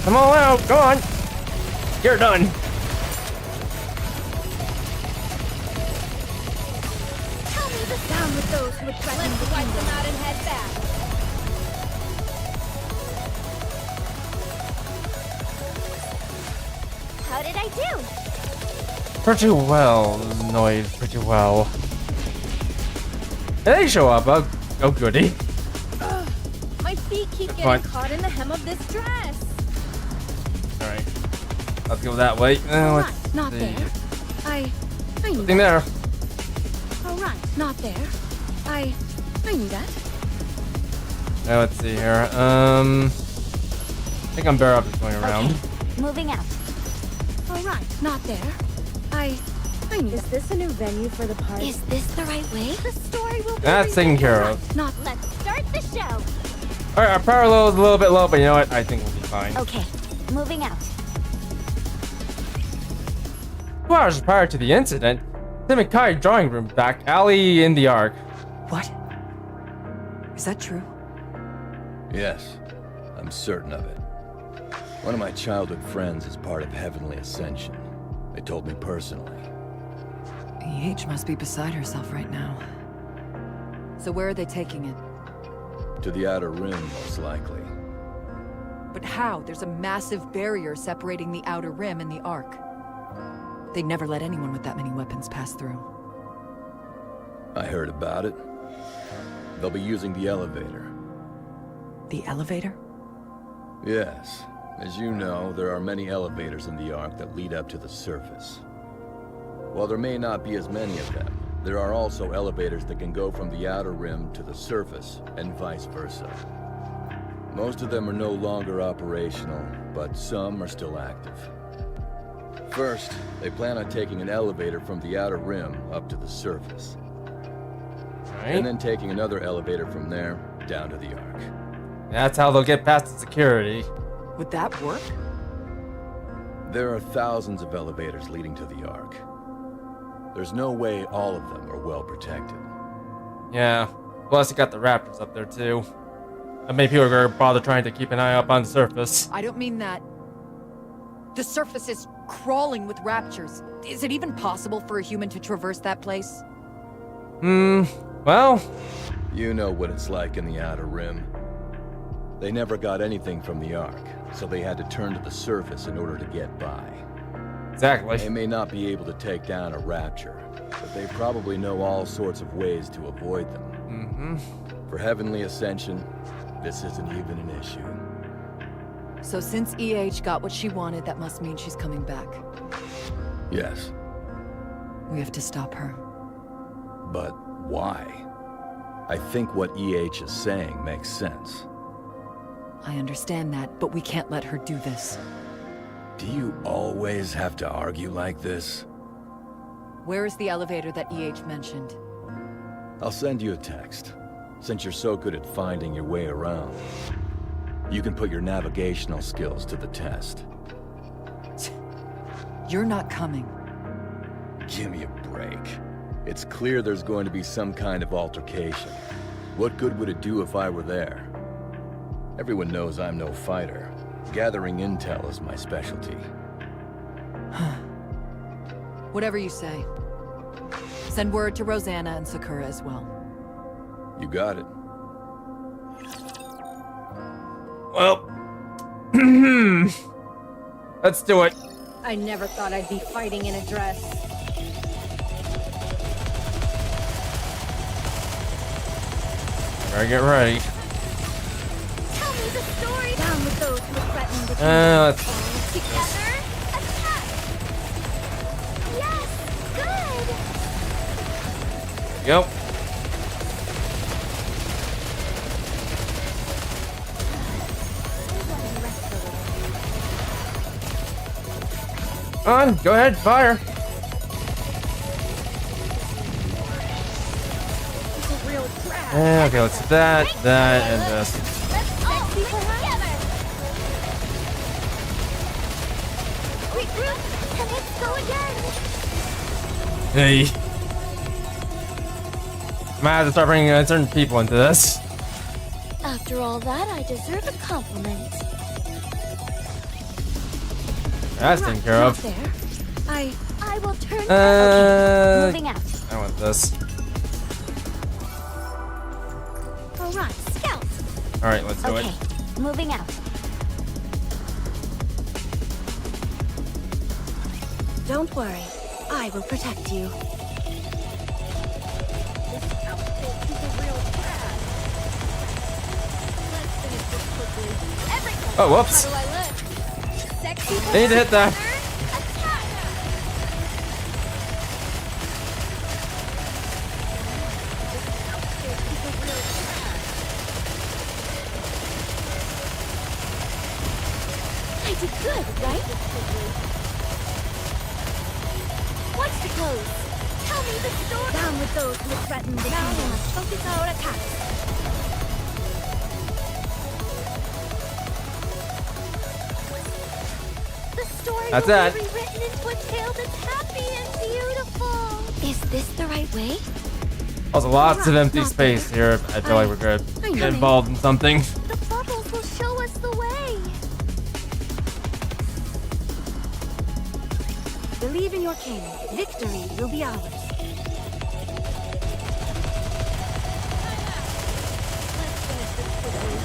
Come on out, go on. You're done. Tell me the sound with those who threaten the kingdom. Let's wipe them out and head back. How did I do? pretty well, Noid, pretty well. They show up, oh goody. My feet keep That's getting fine. caught in the hem of this dress. Alright, let's go that way. Let's Not see. there. I knew Nothing that. there. Oh, right. Not there. I knew that. Let's see here. I think I'm better off just going around. Okay, moving out. Oh, right. Not there. I knew Is that. this a new venue for the party? Is this the right way? The story will be That's taken rewritten. care of. Not Let's start the show. Alright, our power level is a little bit low, but you know what? I think we'll be fine. Okay, moving out. 2 hours prior to the incident, Tim and Kai drawing room back alley in the Ark. What? Is that true? Yes, I'm certain of it. One of my childhood friends is part of Heavenly Ascension. They told me personally. EH must be beside herself right now. So where are they taking it? To the Outer Rim, most likely. But how? There's a massive barrier separating the Outer Rim and the Ark. They never let anyone with that many weapons pass through. I heard about it. They'll be using the elevator. The elevator? Yes. As you know, there are many elevators in the Ark that lead up to the surface. While there may not be as many of them, there are also elevators that can go from the Outer Rim to the surface, and vice versa. Most of them are no longer operational, but some are still active. First, they plan on taking an elevator from the Outer Rim up to the surface, and Right? then taking another elevator from there down to the Ark. That's how they'll get past the security. Would that work? There are thousands of elevators leading to the Ark. There's no way all of them are well protected. Yeah. Plus, you got the raptors up there too. And maybe people are gonna bother trying to keep an eye up on the surface. I don't mean that. The surface is crawling with raptures. Is it even possible for a human to traverse that place? Well, You know what it's like in the Outer Rim. They never got anything from the Ark, so they had to turn to the surface in order to get by. exactly. They may not be able to take down a rapture, but they probably know all sorts of ways to avoid them. For Heavenly Ascension, this isn't even an issue. So since EH got what she wanted, that must mean she's coming back. Yes, We have to stop her. but why? I think what EH is saying makes sense. I understand that, but we can't let her do this. Do you always have to argue like this? Where is the elevator that EH mentioned? I'll send you a text. Since you're so good at finding your way around, you can put your navigational skills to the test. You're not coming. Give me a break. It's clear there's going to be some kind of altercation. What good would it do if I were there? Everyone knows I'm no fighter. Gathering intel is my specialty. Whatever you say. Send word to Rosanna and Sakura as well. You got it. Well, let's do it. I never thought I'd be fighting in a dress. Better get ready. Tell me the story. Down with those who threaten the Let's Together, attack. Yes, good. go. On, go ahead, fire. Okay, let's do that, and this. Let's all stick together. Regroup, and let's go again. Hey. I might have to start bringing certain people into this. After all that, I deserve a compliment. That's taken care of. There. I will turn. Moving out. I want this. All right, scout. All right, let's do Okay, it. moving out. Don't worry. I will protect you. This outfit is a real trash. Let's finish this quickly. Everyone, Oh, whoops. how do I look? Sexy. I need to hit that. Attack! This outfit is a real trash. I did good, right? What's the close? Tell me the story. Down with those who threaten the Now we kingdom. must focus our attacks. The story That's will it. be rewritten into a tale that's happy and beautiful. Is this the right way? Also, lots of empty space here. I feel like we're good. I know. Get involved in something. The bubbles will show us the way. Believe in your king. Victory will be ours. Let's finish this quickly.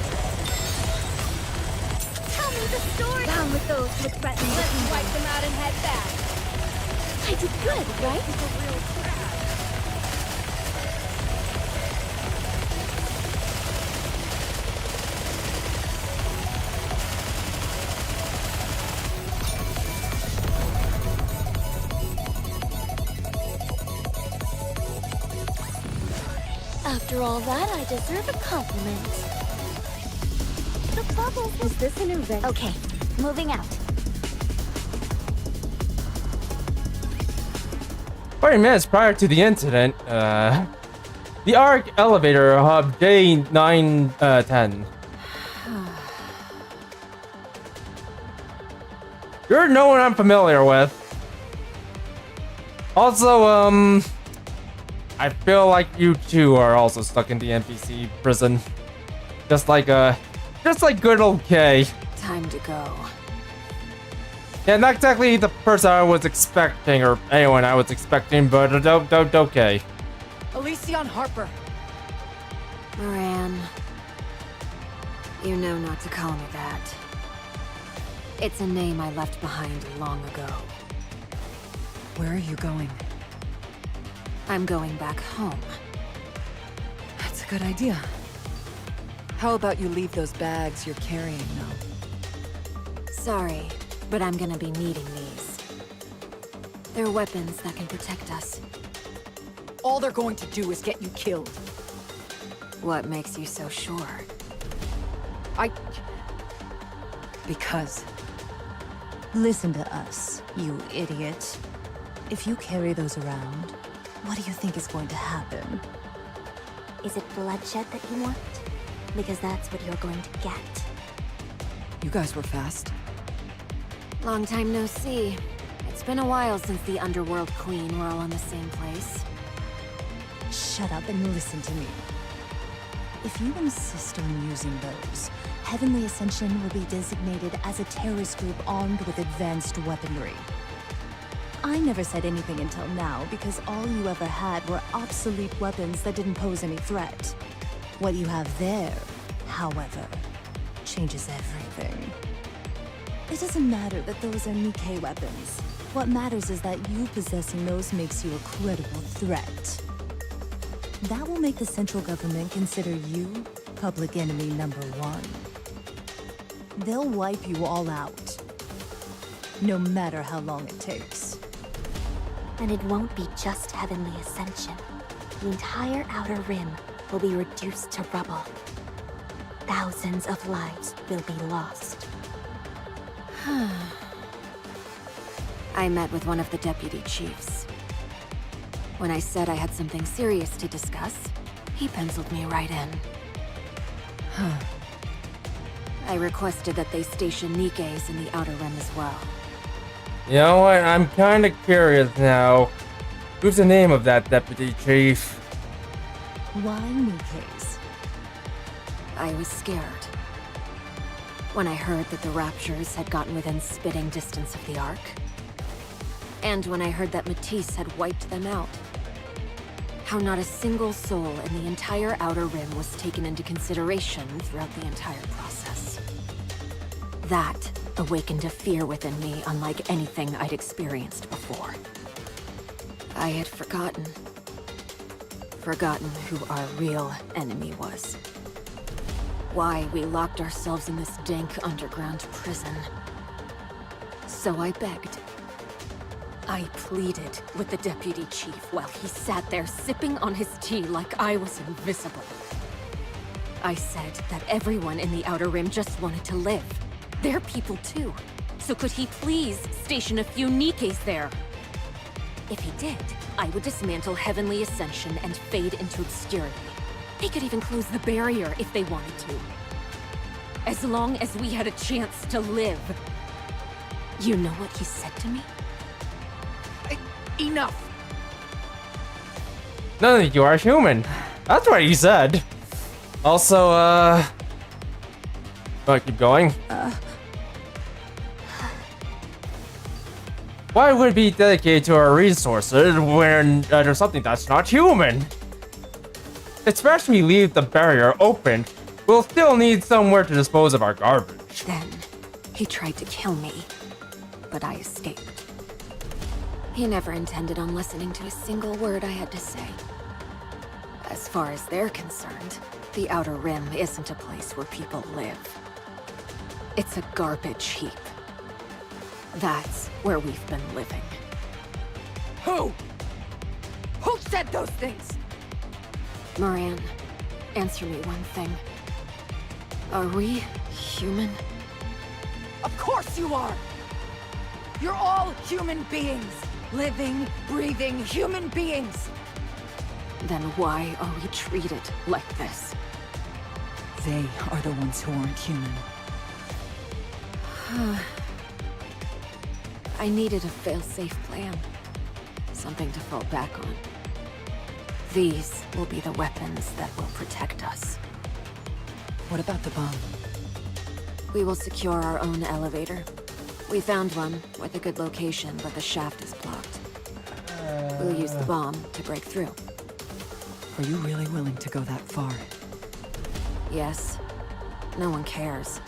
Tell me the story. Down with those who threaten the Let's kingdom. wipe them out and head back. I did good, right? It's a real trash. After all that, I deserve a compliment. The bubbles will... Is this an event? Okay, moving out. 40 minutes prior to the incident, the ARC elevator hub J910. You're no one I'm familiar with. Also, I feel like you two are also stuck in the NPC prison. Just like good old K. Time to go. Yeah, not exactly the person I was expecting, or anyone I was expecting, but okay. Elysion Harper. Moran. You know not to call me that. It's a name I left behind long ago. Where are you going? I'm going back home. That's a good idea. How about you leave those bags you're carrying now? Sorry, but I'm gonna be needing these. They're weapons that can protect us. All they're going to do is get you killed. What makes you so sure? Because Listen to us, you idiot. If you carry those around, what do you think is going to happen? Is it bloodshed that you want? Because that's what you're going to get. you guys were fast. Long time no see. It's been a while since the Underworld Queen were all in the same place. Shut up and listen to me. If you insist on using those, Heavenly Ascension will be designated as a terrorist group armed with advanced weaponry. I never said anything until now because all you ever had were obsolete weapons that didn't pose any threat. What you have there, however, changes everything. It doesn't matter that those are Nikke weapons. What matters is that you possessing those makes you a credible threat. That will make the central government consider you public enemy #1. They'll wipe you all out, no matter how long it takes. And it won't be just Heavenly Ascension. The entire Outer Rim will be reduced to rubble. Thousands of lives will be lost. I met with one of the deputy chiefs. When I said I had something serious to discuss, he penciled me right in. I requested that they station Nikkes in the Outer Rim as well. You know what? I'm kind of curious now. Who's the name of that deputy chief? Why Nikke's? I was scared. When I heard that the Raptures had gotten within spitting distance of the Ark. And when I heard that Matisse had wiped them out. How not a single soul in the entire Outer Rim was taken into consideration throughout the entire process. That awakened a fear within me unlike anything I'd experienced before. I had forgotten. Forgotten who our real enemy was. Why we locked ourselves in this dank underground prison. So I begged. I pleaded with the deputy chief while he sat there sipping on his tea like I was invisible. I said that everyone in the Outer Rim just wanted to live. They're people too. So could he please station a few Nikkes there? If he did, I would dismantle Heavenly Ascension and fade into obscurity. They could even close the barrier if they wanted to. As long as we had a chance to live. You know what he said to me? Enough! None of you are human. That's what he said. Also, wanna keep going? Why would it be dedicated to our resources when there's something that's not human? Especially leave the barrier open, we'll still need somewhere to dispose of our garbage. Then, he tried to kill me, but I escaped. He never intended on listening to a single word I had to say. As far as they're concerned, the Outer Rim isn't a place where people live. It's a garbage heap. That's where we've been living. Who? Who said those things? Moran, answer me one thing. Are we human? Of course you are! You're all human beings. Living, breathing human beings. Then why are we treated like this? They are the ones who aren't human. I needed a fail-safe plan. Something to fall back on. These will be the weapons that will protect us. What about the bomb? We will secure our own elevator. We found one with a good location, but the shaft is blocked. We'll use the bomb to break through. Are you really willing to go that far? Yes. No one cares.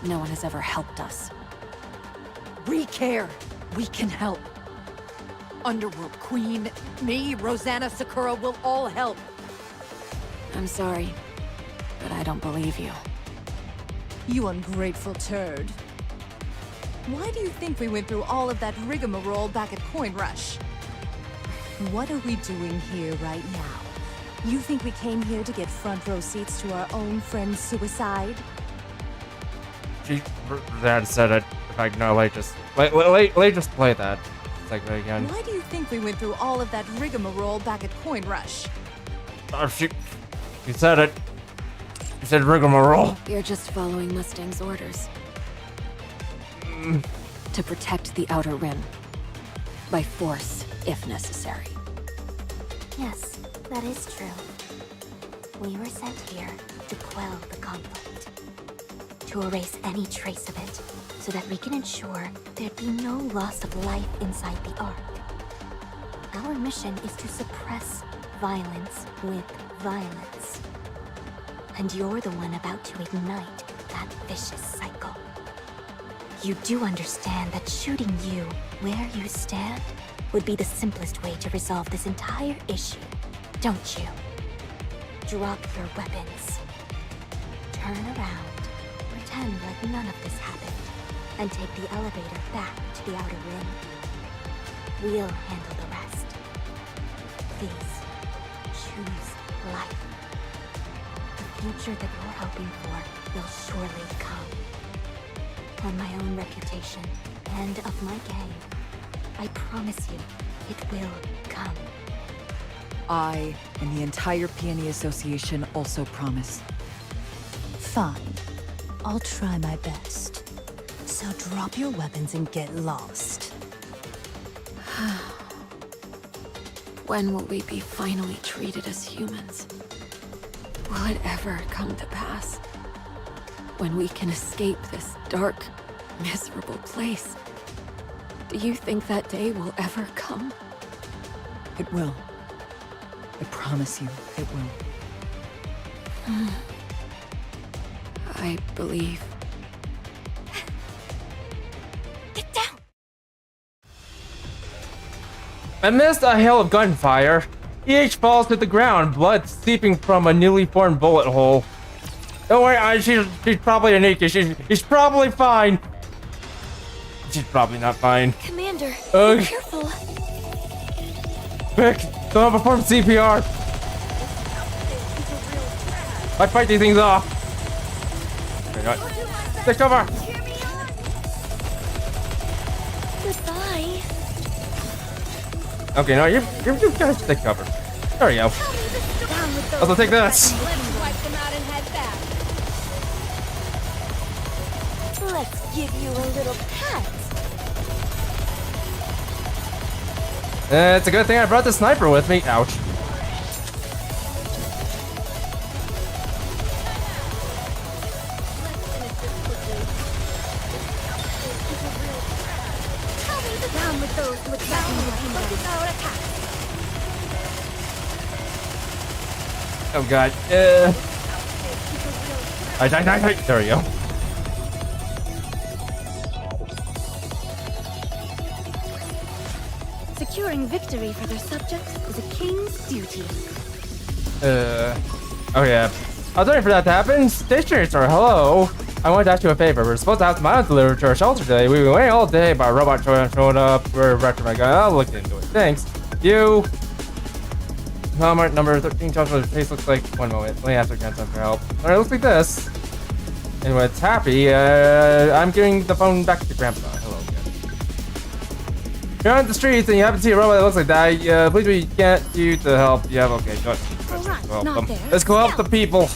No one has ever helped us. We care. We can help. Underworld Queen, me, Rosanna, Sakura will all help. I'm sorry, but I don't believe you. You ungrateful turd. Why do you think we went through all of that rigmarole back at Coin Rush? What are we doing here right now? You think we came here to get front row seats to our own friend's suicide? Dad said it. In fact, no, just just play that segment again. Why do you think we went through all of that rigmarole back at Coin Rush? Oh, she said it. She said rigmarole. You're just following Mustang's orders. To protect the Outer Rim. By force, if necessary. Yes, that is true. We were sent here to quell the conflict. To erase any trace of it, so that we can ensure there'd be no loss of life inside the Ark. Our mission is to suppress violence with violence. And you're the one about to ignite that vicious cycle. You do understand that shooting you where you stand would be the simplest way to resolve this entire issue, don't you? Drop your weapons. Turn around, pretend like none of this happened, and take the elevator back to the Outer Rim. We'll handle the rest. Please, choose life. The future that you're hoping for will surely come. On my own reputation, and of my gang, I promise you, it will come. I and the entire Peony Association also promise. Fine. I'll try my best. So drop your weapons and get lost. When will we be finally treated as humans? Will it ever come to pass? When we can escape this dark, miserable place? Do you think that day will ever come? It will. I promise you, it will. I believe. Get down! Amidst a hail of gunfire, EH falls to the ground, blood seeping from a newly formed bullet hole. Don't worry, she's probably a Nikke. She's probably fine. She's probably not fine. Commander, Ugh. be careful. Quick, don't perform CPR. I fight these things off. Okay, no. Take cover. Goodbye. Okay, no, you guys take cover. There we go. Also take this. Let's give you a little pet. It's a good thing I brought the sniper with me. Ouch. Down with those with Oh god. Die. There we go. Securing victory for their subjects is a king's duty. Oh yeah. I was waiting for that to happen. Stationary store, hello. I want to ask you a favor. We're supposed to have some items delivered to our shelter today. We've been waiting all day, but a robot showed up. We're retro my gun. I'll look into it. Thanks. You. Walmart number 13 shelter face looks like. One moment. Let me ask her again for help. Alright, it looks like this. And when it's happy, I'm giving the phone back to Grandpa. Hello again. You're on the streets and you happen to see a robot that looks like that. Please we get you to help. Yeah, okay, good. Let's go help the people.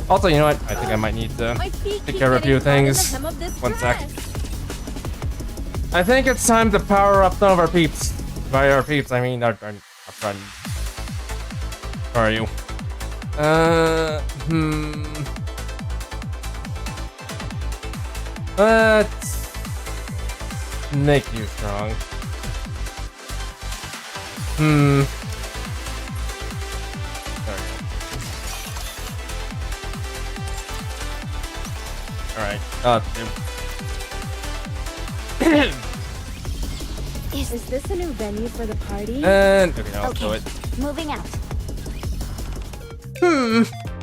Also, you know what? I think I might need to take care of a few things. One sec. I think it's time to power up some of our peeps. By our peeps, I mean our friends. Where are you? Let's make you strong. Alright, Is this a new venue for the party? and okay, now let's do it. Moving out.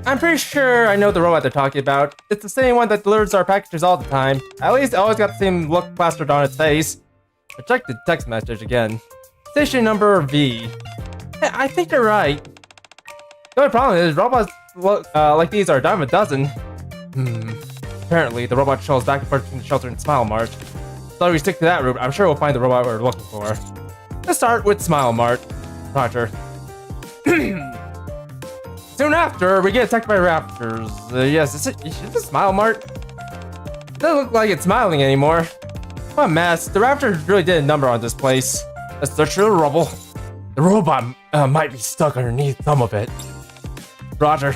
I'm pretty sure I know the robot they're talking about. It's the same one that delivers our packages all the time. At least it always got the same look plastered on its face. I checked the text message again. Station number V. I think you're right. The only problem is robots like these are a dime a dozen. Apparently, the robot shuttles back and forth between the shelter and Smile Mart. So if we stick to that route, I'm sure we'll find the robot we're looking for. Let's start with Smile Mart. Roger. Soon after, we get attacked by raptors. Yes, is it Smile Mart? It doesn't look like it's smiling anymore. What a mess. The raptors really did a number on this place. Let's search through the rubble. The robot might be stuck underneath some of it. Roger.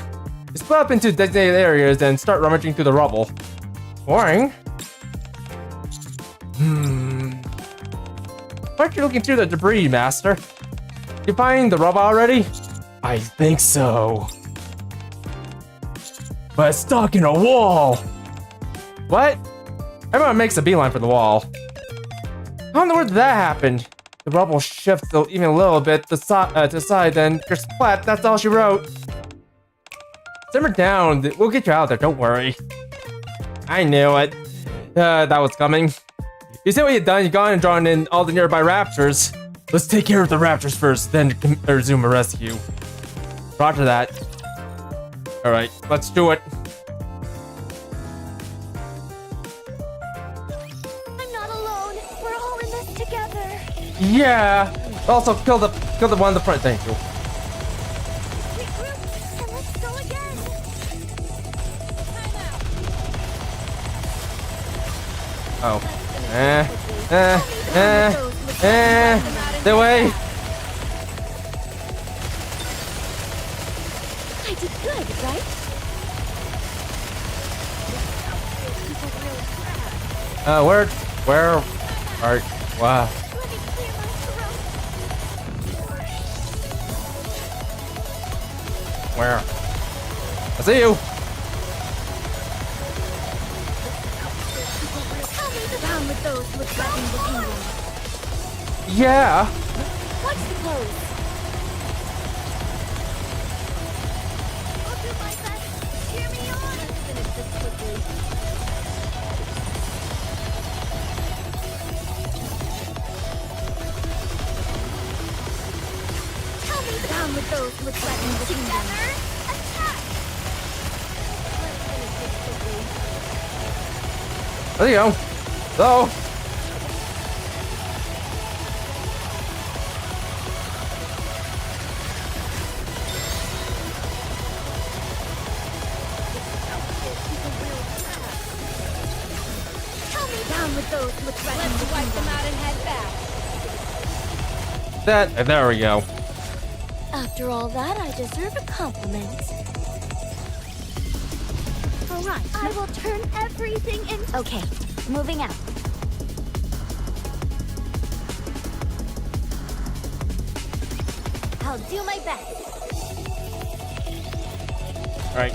We split up into designated areas and start rummaging through the rubble. Boring. Why aren't you looking through the debris, Master? You find the robot already? I think so. But it's stuck in a wall. What? Everyone makes a beeline for the wall. How in the world did that happen? The rubble shifts even a little bit to the side, then you're splat. That's all she wrote. Simmer down. We'll get you out there. Don't worry. I knew it. That was coming. You see what you've done? You've gone and drawn in all the nearby raptors. Let's take care of the raptors first, then resume a rescue. Roger that. Alright, let's do it. I'm not alone. We're all in this together. Yeah. Also, kill the one in the front. Thank you. Regroup and let's go again. Oh. Stay away. I did good, right? Where are, wow. Let me clear my throat. Where? I see you. Down with those with threatening the kingdom. Yeah. Watch the pose. I'll do my best. Cheer me on. Let's finish this quickly. Tell me down with those who would threaten the kingdom. Together, attack. Let's finish this quickly. There you go. So. Tell me down with those who would threaten Let's the wipe kingdom. them out and head back. There we go. After all that, I deserve a compliment. All right. I will turn everything into... Okay, moving out. I'll do my best. Alright.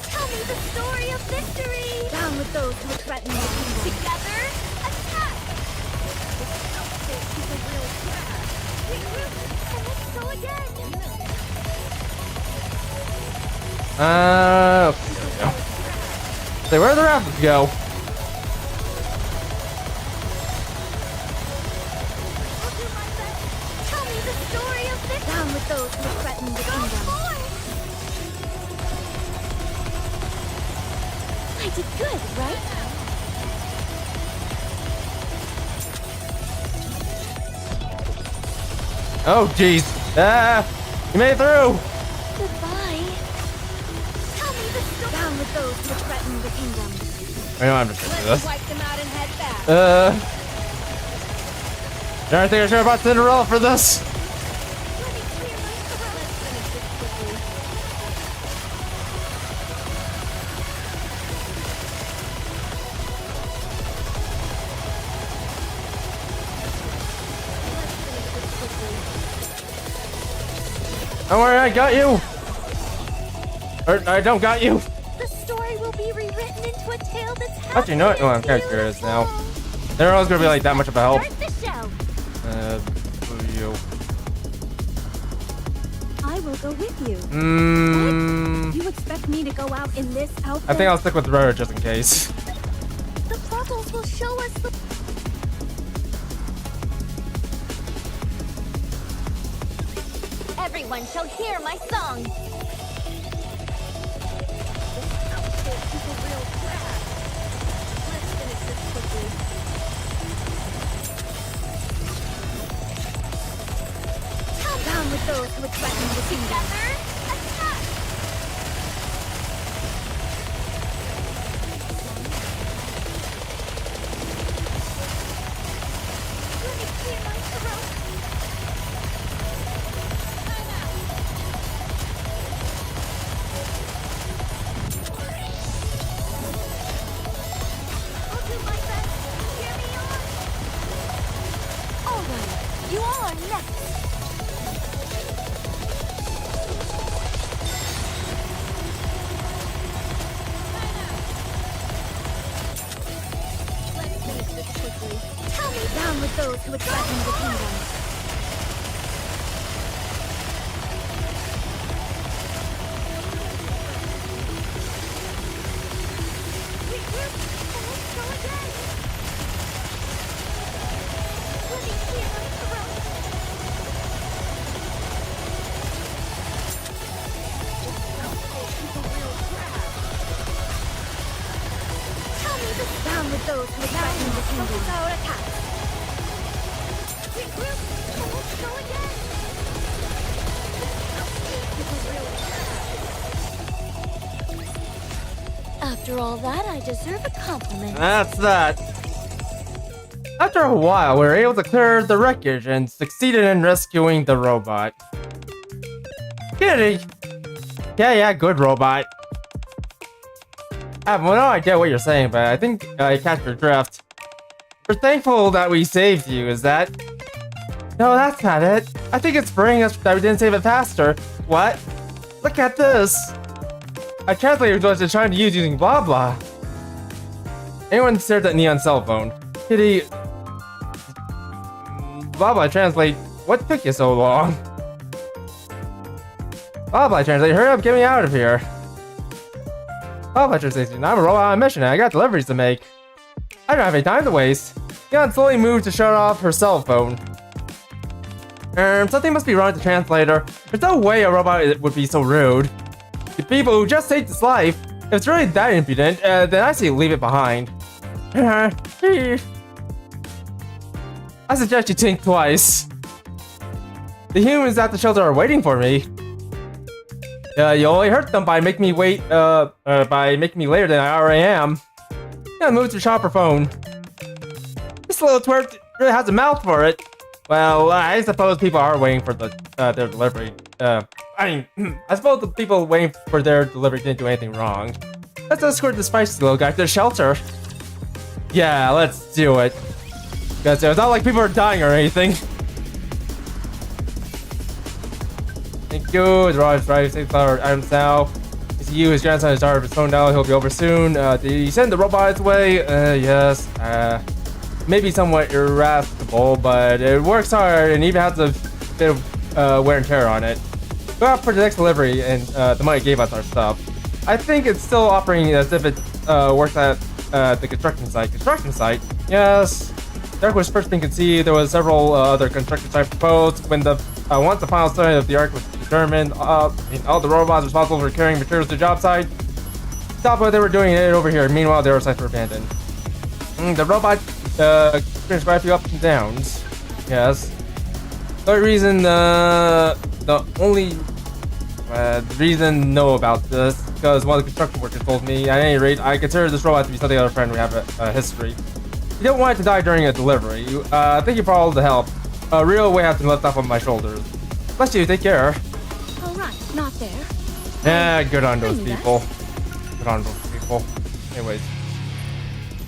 Tell me the story of victory. Down with those who would threaten the kingdom. Together, attack. This outfit is a real trash. Regroup, and let's go again. Okay, there we go. So where the rapids go? I'll do my best. Tell me the story of victory. Down with those who would threaten the kingdom. I did good, right? Oh jeez. You made it through. Goodbye. Tell me the story. Down with those who would threaten the kingdom. I know I'm just gonna do Let's this. wipe them out and head back. I think I should have brought Cinderella for this. Let me clear my throat. Let's finish this quickly. Let's finish this quickly. Don't worry, I got you. Or I don't got you. The story will be rewritten into a tale that's Actually, you know what? Oh, I'm kind of curious now. They're always gonna be like that much of a help. Start the show. Who are you? I will go with you. I You expect me to go out in this outfit? think I'll stick with Rudder just in case. The bubbles will show us the... Everyone shall hear my song. This outfit is a real trash. Let's finish this quickly. Come down with those who would threaten the kingdom. Together, attack. Let me clear my throat. Time out. I'll do my best. Cheer me on. All right, you all are next. Let's finish this quickly. Tell me down with those who would threaten the kingdom. Regroup, and let's go again. Let me clear my throat. This outfit is a real trash. Tell me the down with those who would threaten the kingdom. Our attack. Regroup, and let's go again. This outfit is a real trash. After all that, I deserve a compliment. That's that. After a while, we were able to clear the wreckage and succeeded in rescuing the robot. Kitty! Yeah, good robot. I have no idea what you're saying, but I think I catch your drift. We're thankful that we saved you, is that? No, that's not it. I think it's bringing us that we didn't save it faster. What? Look at this. I translated what I was trying to use using blah blah. Anyone stared at Neon's cell phone. Kitty. Blah blah translate. What took you so long? Blah blah translate. Hurry up, get me out of here. Blah blah translate. I'm a robot on a mission and I got deliveries to make. I don't have any time to waste. Neon slowly moved to shut off her cell phone. Something must be wrong with the translator. There's no way a robot would be so rude. The people who just saved its life, if it's really that impudent, then I say leave it behind. I suggest you think twice. The humans at the shelter are waiting for me. You only hurt them by making me wait, by making me later than I already am. Yeah, move to shop her phone. This little twerp really has a mouth for it. Well, I suppose people are waiting for their delivery. I suppose the people waiting for their delivery didn't do anything wrong. Let's escort the spicy little guy to the shelter. Yeah, let's do it. Because it's not like people are dying or anything. Thank you. The robot is right. Safe flower items now. It's you. His grandson is tired of his phone now. He'll be over soon. Did he send the robot its way? Yes. Maybe somewhat irascible, but it works hard and even has a bit of wear and tear on it. Go out for the next delivery and the money gave us our stuff. I think it's still operating as if it works at the construction site. Construction site? Yes. The Ark was first being conceived. There was several other construction sites proposed. When once the final study of the Ark was determined, all the robots responsible for carrying materials to the job site stopped what they were doing it over here. Meanwhile, their sites were abandoned. The robot experienced quite a few ups and downs. Yes. The only reason, reason to know about this because one of the construction workers told me. At any rate, I consider this robot to be something of a friend. We have a history. You don't want it to die during a delivery. Thank you for all the help. A real weight has been left off of my shoulders. Bless you. Take care. All right, not there. Yeah, good on those people. Good on those people. Anyways.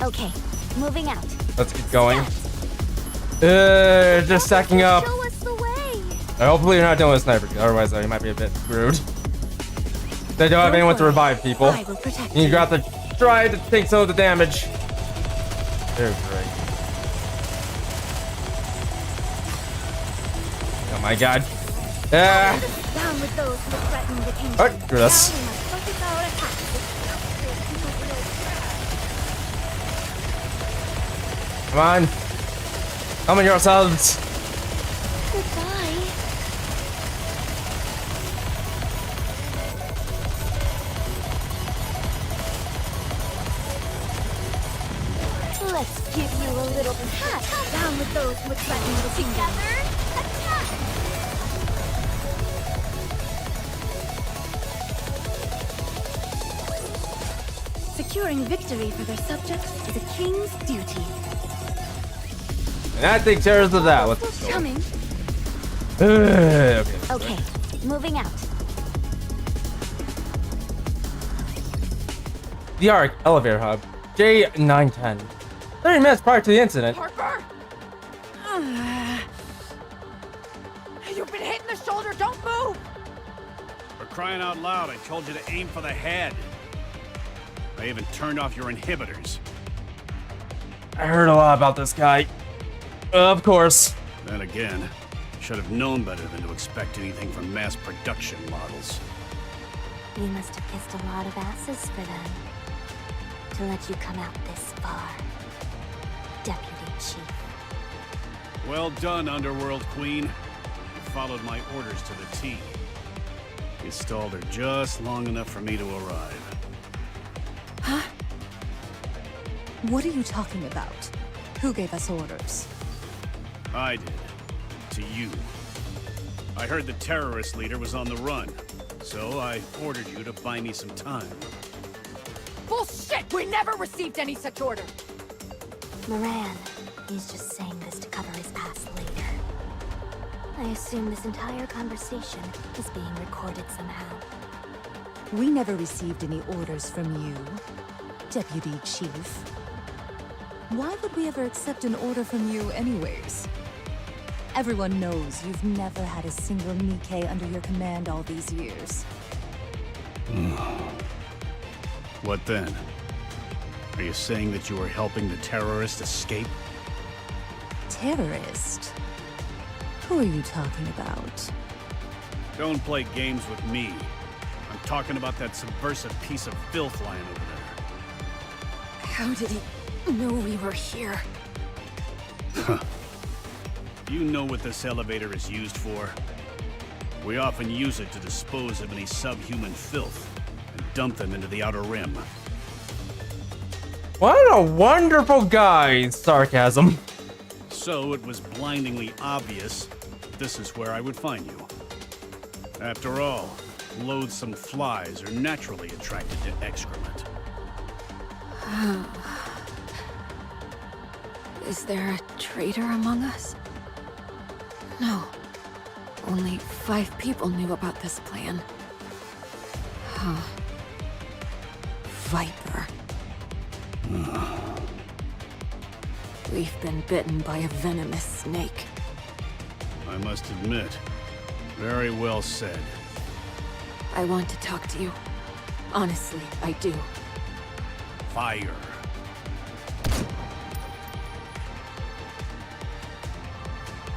Okay, moving out. Let's keep going. Just stacking up. Show us the way. Hopefully you're not dealing with snipers, otherwise you might be a bit screwed. They don't have anyone to revive people. I will protect you. You got to try to take some of the damage. They're great. Oh my god. Down with those who threaten the kingdom. Alright, screw this. Now we must focus our attacks. Come on. Come on yourselves. Goodbye. Let's give you a little pat. Down with those who threaten the kingdom. Together, attack! Securing victory for their subjects is a king's duty. And I take care of that. Let's go. Coming. Okay. Okay, moving out. The Ark elevator hub. J910. 30 minutes prior to the incident. Parker! You've been hit in the shoulder, don't move! For crying out loud, I told you to aim for the head. I even turned off your inhibitors. I heard a lot about this guy. Of course. Then again, should have known better than to expect anything from mass production models. You must have kissed a lot of asses for them. To let you come out this far. Deputy Chief. Well done, Underworld Queen. You followed my orders to the T. You stalled her just long enough for me to arrive. Huh? What are you talking about? Who gave us orders? I did. To you. I heard the terrorist leader was on the run, so I ordered you to buy me some time. Bullshit! We never received any such order! Moran, he's just saying this to cover his ass later. I assume this entire conversation is being recorded somehow. We never received any orders from you, Deputy Chief. Why would we ever accept an order from you anyways? Everyone knows you've never had a single Nikke under your command all these years. What then? Are you saying that you are helping the terrorist escape? Terrorist? Who are you talking about? Don't play games with me. I'm talking about that subversive piece of filth lying over there. How did he know we were here? You know what this elevator is used for? We often use it to dispose of any subhuman filth and dump them into the Outer Rim. What a wonderful guy! Sarcasm. So it was blindingly obvious this is where I would find you. After all, loathsome flies are naturally attracted to excrement. Is there a traitor among us? No. Only 5 people knew about this plan. Huh. Viper. We've been bitten by a venomous snake. I must admit, very well said. I want to talk to you. Honestly, I do. Fire.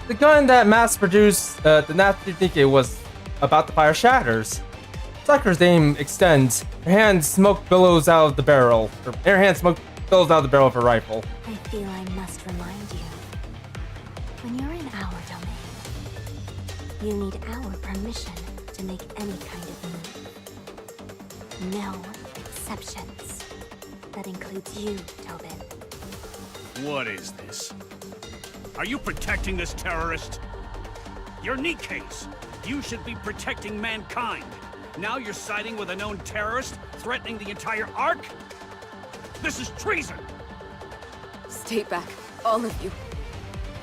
The gun that mass-produced the Nazi Nikke was about to fire shatters. Sucker's aim extends. Her hand smoke billows out of the barrel. Her hand smoke billows out of the barrel of her rifle. I feel I must remind you. When you're in our domain, you need our permission to make any kind of move. No exceptions. That includes you, Tobin. What is this? Are you protecting this terrorist? You're Nikke's. You should be protecting mankind. Now you're siding with a known terrorist, threatening the entire Ark? This is treason! Stay back, all of you.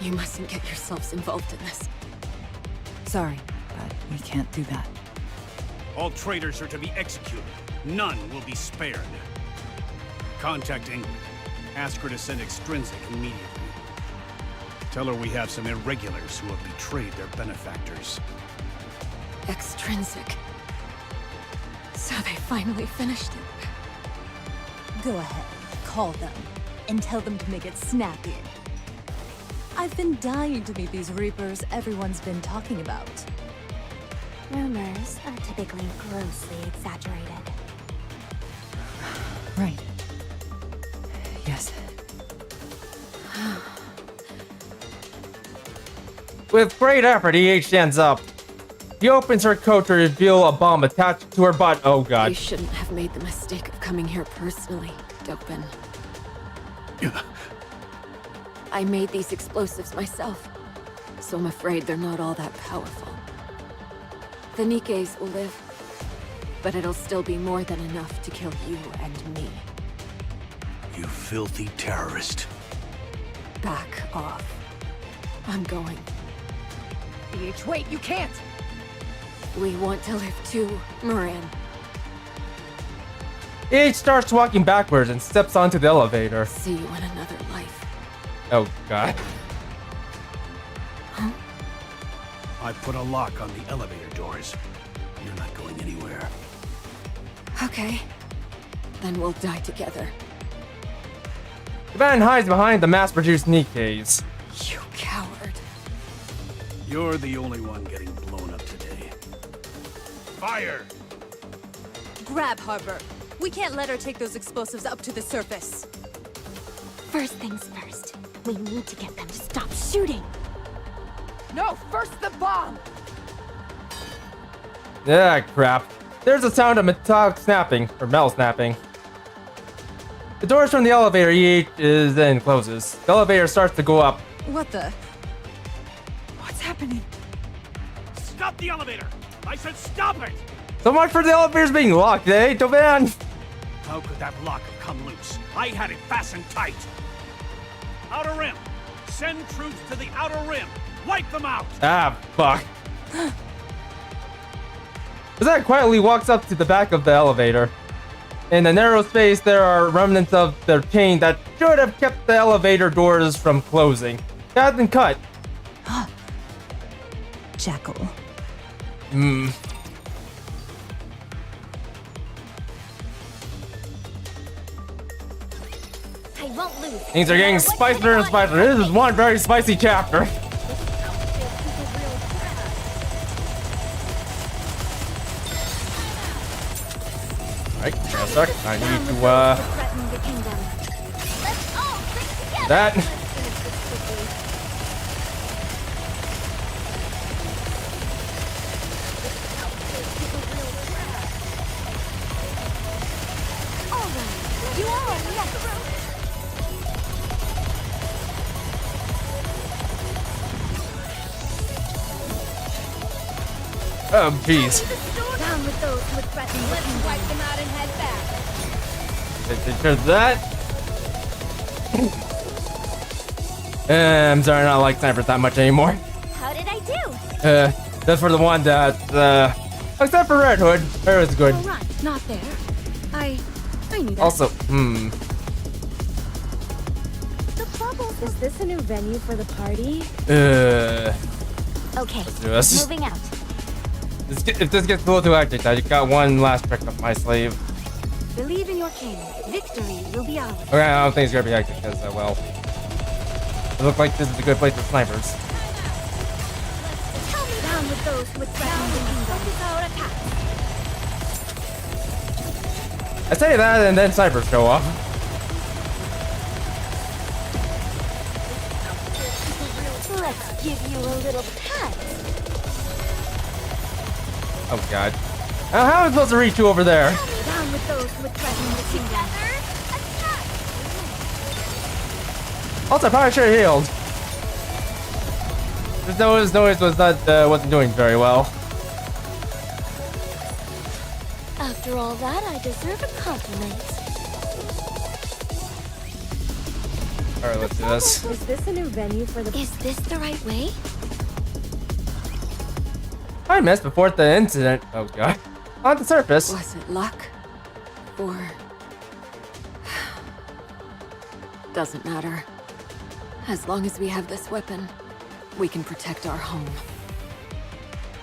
You mustn't get yourselves involved in this. Sorry, but we can't do that. All traitors are to be executed. None will be spared. Contact England. Ask her to send Extrinsic immediately. Tell her we have some irregulars who have betrayed their benefactors. Extrinsic. So they finally finished it. Go ahead, call them, and tell them to make it snappy. I've been dying to meet these Reapers everyone's been talking about. Rumors are typically grossly exaggerated. Right. Yes. With great effort, EH stands up. He opens her coat to reveal a bomb attached to her butt. Oh god. You shouldn't have made the mistake of coming here personally, Dopin. I made these explosives myself, so I'm afraid they're not all that powerful. The Nikkes will live, but it'll still be more than enough to kill you and me. You filthy terrorist. Back off. I'm going. EH, wait, you can't! We want to live too, Moran. EH starts walking backwards and steps onto the elevator. See you in another life. Oh god. Huh? I put a lock on the elevator doors. You're not going anywhere. Okay. Then we'll die together. The man hides behind the mass-produced Nikkes. You coward. You're the only one getting blown up today. Fire! Grab Harbor. We can't let her take those explosives up to the surface. First things first, we need to get them to stop shooting. No, first the bomb! Ah, crap. There's a sound of metallic snapping, or metal snapping. The doors from the elevator is then closes. The elevator starts to go up. What the? What's happening? Stop the elevator! I said stop it! So much for the elevators being locked, eh, Tovan? How could that lock have come loose? I had it fastened tight. Outer Rim! Send troops to the Outer Rim! Wipe them out! Ah, fuck. Zach quietly walks up to the back of the elevator. In the narrow space, there are remnants of the chain that should have kept the elevator doors from closing. It has been cut. shackle. Hmm. I won't lose. Things are getting spicier and spicier. This is one very spicy chapter. Alright, give me a sec. I need to, that. Oh, jeez. Down with those who would threaten. Let's wipe them out and head back. Take care of that. I'm sorry, I don't like snipers that much anymore. How did I do? That's for the one that, except for Red Hood. Red Hood's good. Oh, right. Not there. I knew that. Also, The bubbles. Is this a new venue for the party? Okay, let's do this. moving out. If this gets a little too hectic, I got one last trick up my sleeve. Believe in your king. Victory will be ours. Okay, I don't think it's gonna be hectic because, well, it looks like this is a good place for snipers. Down with those who would threaten the kingdom. I say that and then snipers show up. Let's give you a little pat. Oh god. Now how am I supposed to reach you over there? Down with those who would threaten the kingdom. Also, I probably should have healed. This noise was not wasn't doing very well. After all that, I deserve a compliment. All right, let's do this. Is this a new venue for the? Is this the right way? I missed before the incident. Oh god. On the surface. Was it luck? Or... Doesn't matter. As long as we have this weapon, we can protect our home.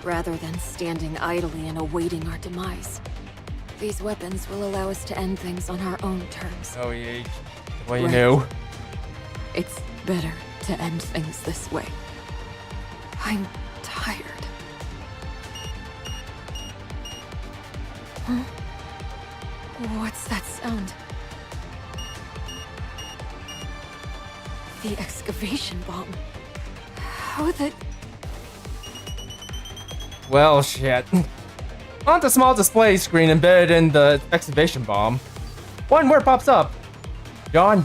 Rather than standing idly and awaiting our demise. These weapons will allow us to end things on our own terms. Oh yeah. Well, you knew. It's better to end things this way. I'm tired. Huh? What's that sound? The excavation bomb. How the... Well, shit. On the small display screen embedded in the excavation bomb, one word pops up. John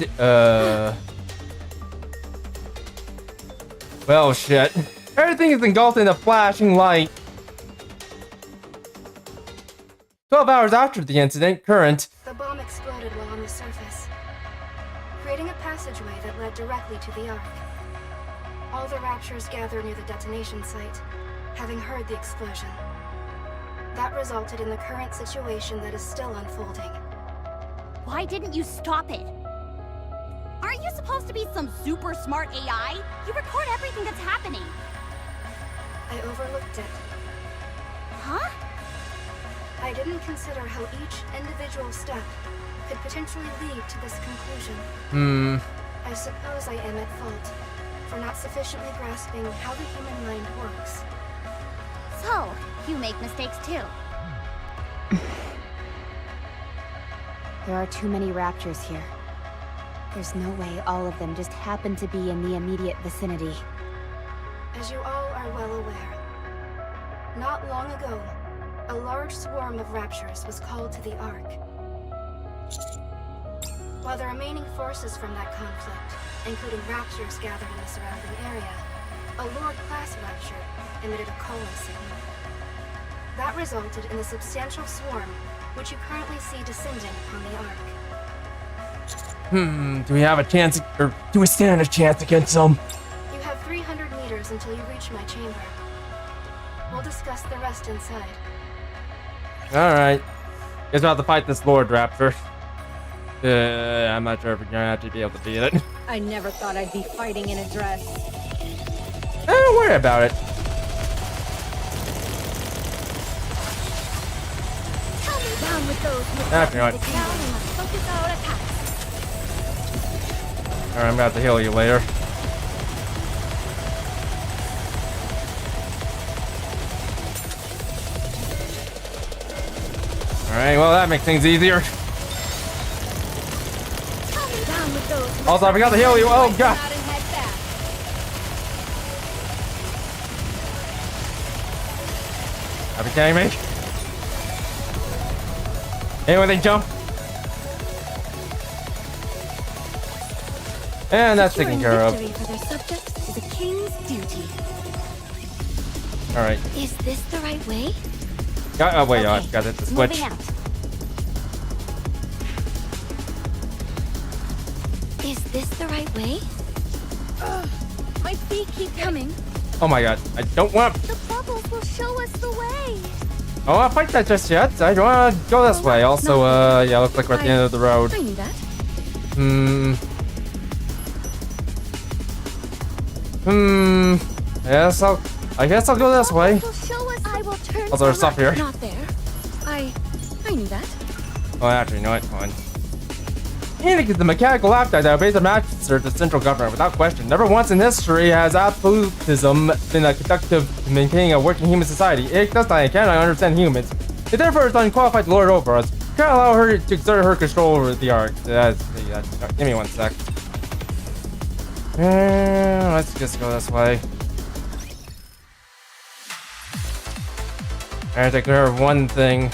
Well, shit. Everything is engulfed in a flashing light. 12 hours after the incident, current. The bomb exploded while on the surface, creating a passageway that led directly to the Ark. All the Raptures gathered near the detonation site, having heard the explosion. That resulted in the current situation that is still unfolding. Why didn't you stop it? Aren't you supposed to be some super smart AI? You record everything that's happening. I overlooked it. Huh? I didn't consider how each individual step could potentially lead to this conclusion. I suppose I am at fault for not sufficiently grasping how the human mind works. So, you make mistakes too. There are too many Raptures here. There's no way all of them just happen to be in the immediate vicinity. As you all are well aware, not long ago, a large swarm of Raptures was called to the Ark. While the remaining forces from that conflict, including Raptures gathered in the surrounding area, a Lord-class Rapture emitted a calling signal. That resulted in a substantial swarm, which you currently see descending upon the Ark. Do we have a chance, or do we stand a chance against them? You have 300 meters until you reach my chamber. We'll discuss the rest inside. Alright. Guess we'll have to fight this Lord Raptor. I'm not sure if we're gonna actually be able to beat it. I never thought I'd be fighting in a dress. Don't worry about it. Down with those who That's right. now we must focus our attacks. Alright, I'm gonna have to heal you later. Alright, well that makes things easier. Down with those who Also, I forgot to heal you. Oh god. out and head back. Are you kidding me? Anyway, they jump. And that's taken care of. Victory for their subjects is a king's duty. Alright. Is this the right way? Oh wait, I Okay, forgot to hit the switch. Moving out. Is this the right way? My feet keep coming. Oh my god, I don't want. The bubbles will show us the way. I don't want to fight that just yet. I don't want to go this way. Also, yeah, looks like we're at the end of the road. I knew that. Yes, I guess I'll go this way. Will show us. I will turn. Also, there's stuff here. Not there. I knew that. Oh, actually, you know what? Hold on. Nikke is the mechanical lapdog that obeys the master of the central government without question. Never once in history has absolutism been a conductive to maintaining a working human society. It does not and cannot understand humans. It therefore is unqualified to lord over us. Can't allow her to exert her control over the Ark. Give me one sec. Let's just go this way. I'm gonna take care of one thing.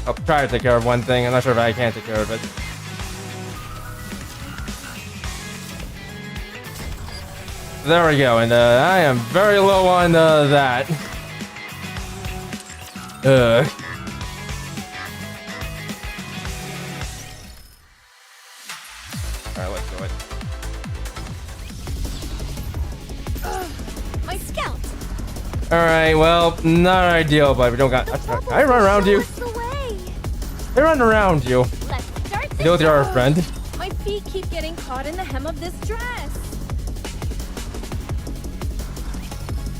I'll try to take care of one thing. I'm not sure if I can take care of it. There we go, and I am very low on that. Alright, let's do it. My scout. Alright, well, not ideal, but we don't got. I run around you. I run around you. Let's start this Deal with your show. friend. My feet keep getting caught in the hem of this dress.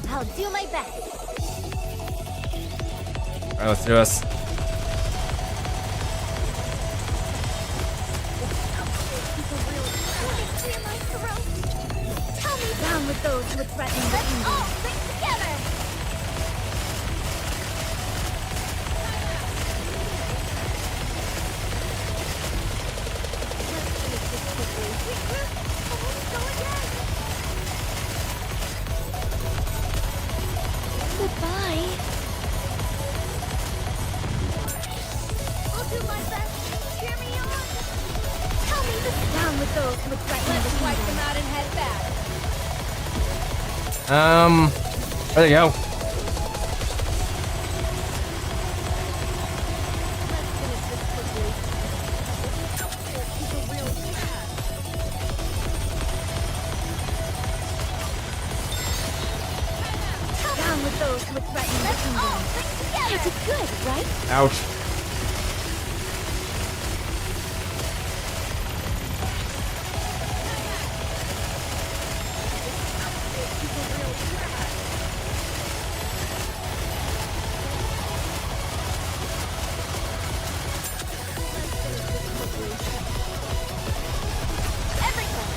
I'll do my best. Alright, let's do this. Down with those who would threaten the kingdom. All stick together. Goodbye. I'll do my best. Cheer me on. Tell me this. Down with those who would threaten the kingdom. Let's wipe them out and head back. There you go. Down with those who would threaten the kingdom. You did good, right? Ouch.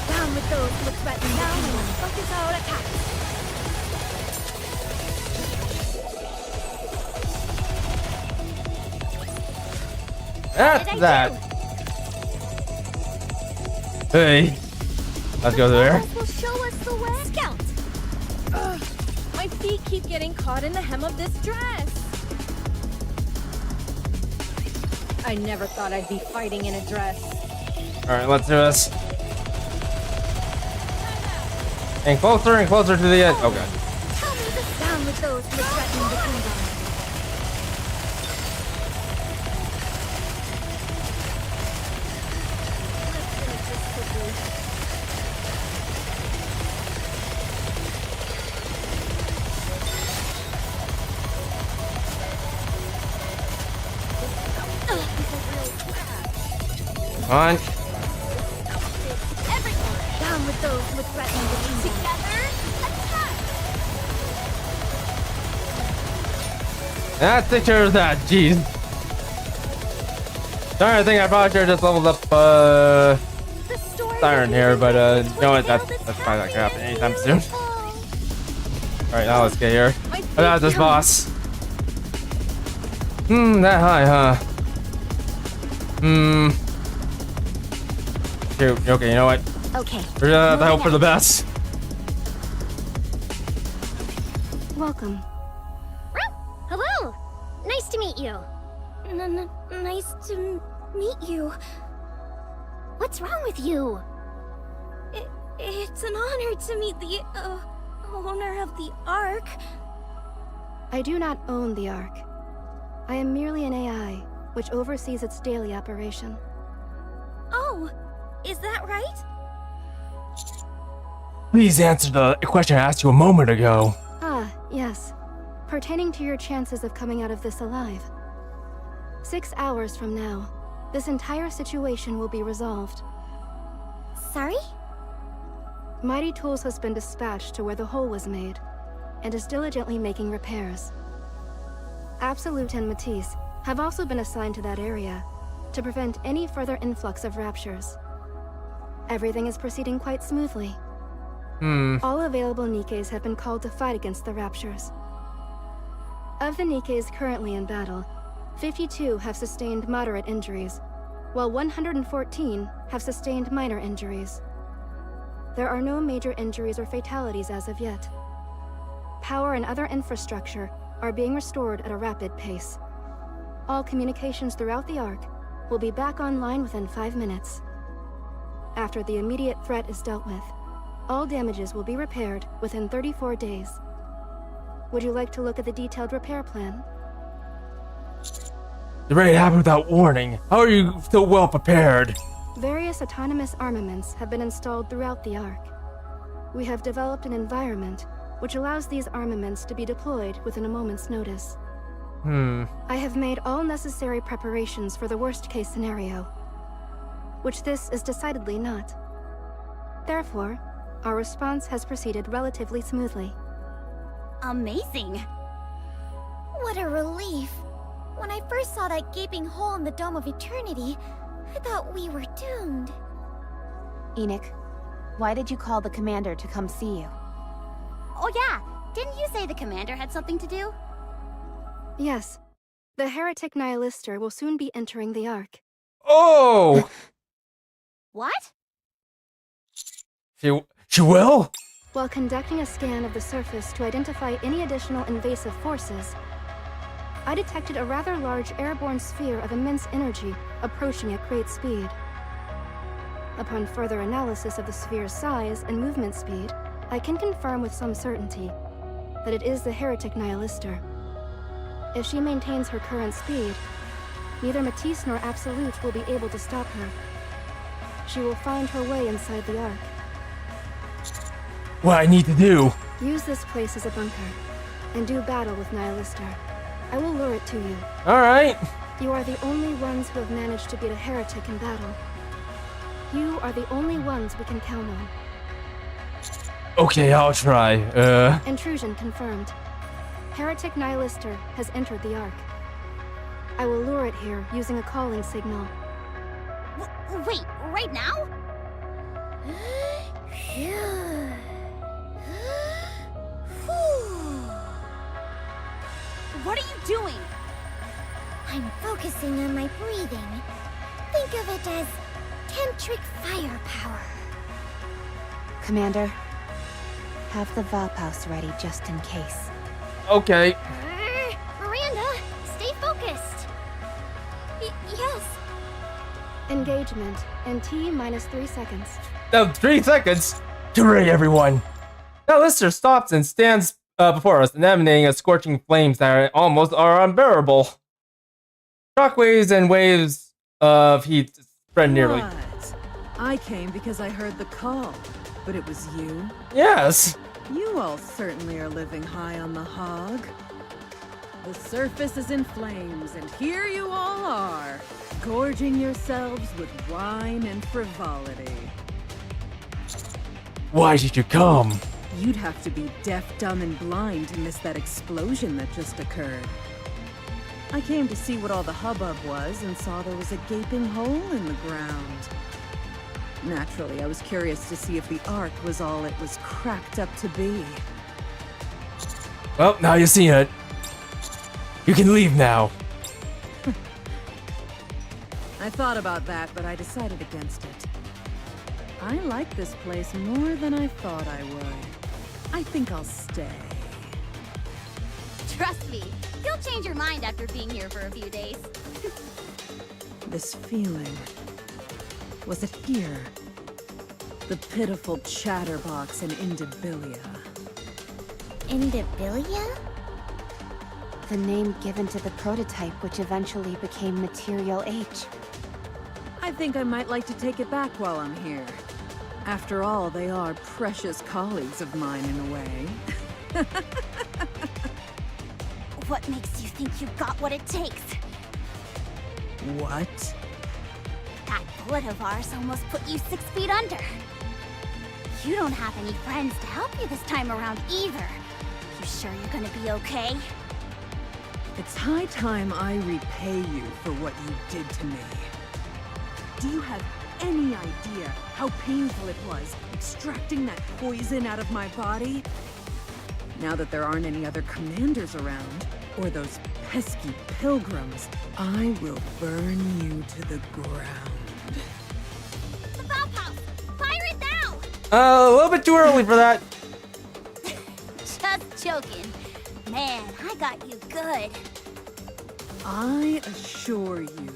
Down with those who would threaten the kingdom. Focus our attacks. That's that. Hey. Let's go there. Will show us the way. Scout. My feet keep getting caught in the hem of this dress. I never thought I'd be fighting in a dress. Alright, let's do this. And closer to the edge. Oh god. Tell me this. Down with those who threaten the kingdom. Let's finish this quickly. Come on. Down with those who threaten the kingdom. Together, attack! Ah, take care of that, jeez. Sorry, I think I probably should have just leveled up Siren here, but you know what? That's probably not gonna happen anytime soon. Alright, now let's get here. I got this boss. That high, huh? Shoot, okay, you know what? Okay. We're gonna have to hope for the best. Welcome. Hello! Nice to meet you. Nice to meet you. What's wrong with you? It's an honor to meet the owner of the Ark. I do not own the Ark. I am merely an AI, which oversees its daily operation. Oh, is that right? Please answer the question I asked you a moment ago. Ah, yes. Pertaining to your chances of coming out of this alive. 6 hours from now, this entire situation will be resolved. Sorry? Mighty Tools has been dispatched to where the hole was made, and is diligently making repairs. Absolute and Matisse have also been assigned to that area, to prevent any further influx of raptures. Everything is proceeding quite smoothly. All available Nikkes have been called to fight against the raptures. Of the Nikkes currently in battle, 52 have sustained moderate injuries, while 114 have sustained minor injuries. There are no major injuries or fatalities as of yet. Power and other infrastructure are being restored at a rapid pace. All communications throughout the Ark will be back online within 5 minutes. After the immediate threat is dealt with, all damages will be repaired within 34 days. Would you like to look at the detailed repair plan? The raid happened without warning. How are you so well prepared? Various autonomous armaments have been installed throughout the Ark. We have developed an environment which allows these armaments to be deployed within a moment's notice. I have made all necessary preparations for the worst-case scenario, which this is decidedly not. Therefore, our response has proceeded relatively smoothly. Amazing. What a relief. When I first saw that gaping hole in the Dome of Eternity, I thought we were doomed. Enoch, why did you call the commander to come see you? Oh yeah, didn't you say the commander had something to do? Yes. The heretic Nihilister will soon be entering the Ark. Oh! What? She will? While conducting a scan of the surface to identify any additional invasive forces, I detected a rather large airborne sphere of immense energy approaching at great speed. Upon further analysis of the sphere's size and movement speed, I can confirm with some certainty that it is the heretic Nihilister. If she maintains her current speed, neither Matisse nor Absolute will be able to stop her. She will find her way inside the Ark. What I need to do? Use this place as a bunker, and do battle with Nihilister. I will lure it to you. Alright. You are the only ones who have managed to beat a heretic in battle. You are the only ones we can count on. Okay, I'll try. Intrusion confirmed. Heretic Nihilister has entered the Ark. I will lure it here using a calling signal. Wait, right now? What are you doing? I'm focusing on my breathing. Think of it as tantric firepower. Commander, have the Vaphaus ready just in case. Okay. Miranda, stay focused. Yes. Engagement in T-3 seconds. Now, 3 seconds. Get ready, everyone. Now, Lister stops and stands before us, emanating a scorching flames that almost are unbearable. Shockwaves and waves of heat spread nearly. What? I came because I heard the call, but it was you? Yes. You all certainly are living high on the hog. The surface is in flames, and here you all are, gorging yourselves with wine and frivolity. Why did you come? You'd have to be deaf, dumb, and blind to miss that explosion that just occurred. I came to see what all the hubbub was and saw there was a gaping hole in the ground. Naturally, I was curious to see if the Ark was all it was cracked up to be. Well, now you've seen it. You can leave now. I thought about that, but I decided against it. I like this place more than I thought I would. I think I'll stay. Trust me, you'll change your mind after being here for a few days. This feeling... was it here? The pitiful chatterbox in Indibilia. Indibilia? The name given to the prototype which eventually became Material H. I think I might like to take it back while I'm here. After all, they are precious colleagues of mine in a way. What makes you think you've got what it takes? What? That bullet of ours almost put you 6 feet under. You don't have any friends to help you this time around either. You sure you're gonna be okay? It's high time I repay you for what you did to me. Do you have any idea how painful it was extracting that poison out of my body? Now that there aren't any other commanders around, or those pesky pilgrims, I will burn you to the ground. The bomb house! Fire it now! A little bit too early for that. Just joking. Man, I got you good. I assure you,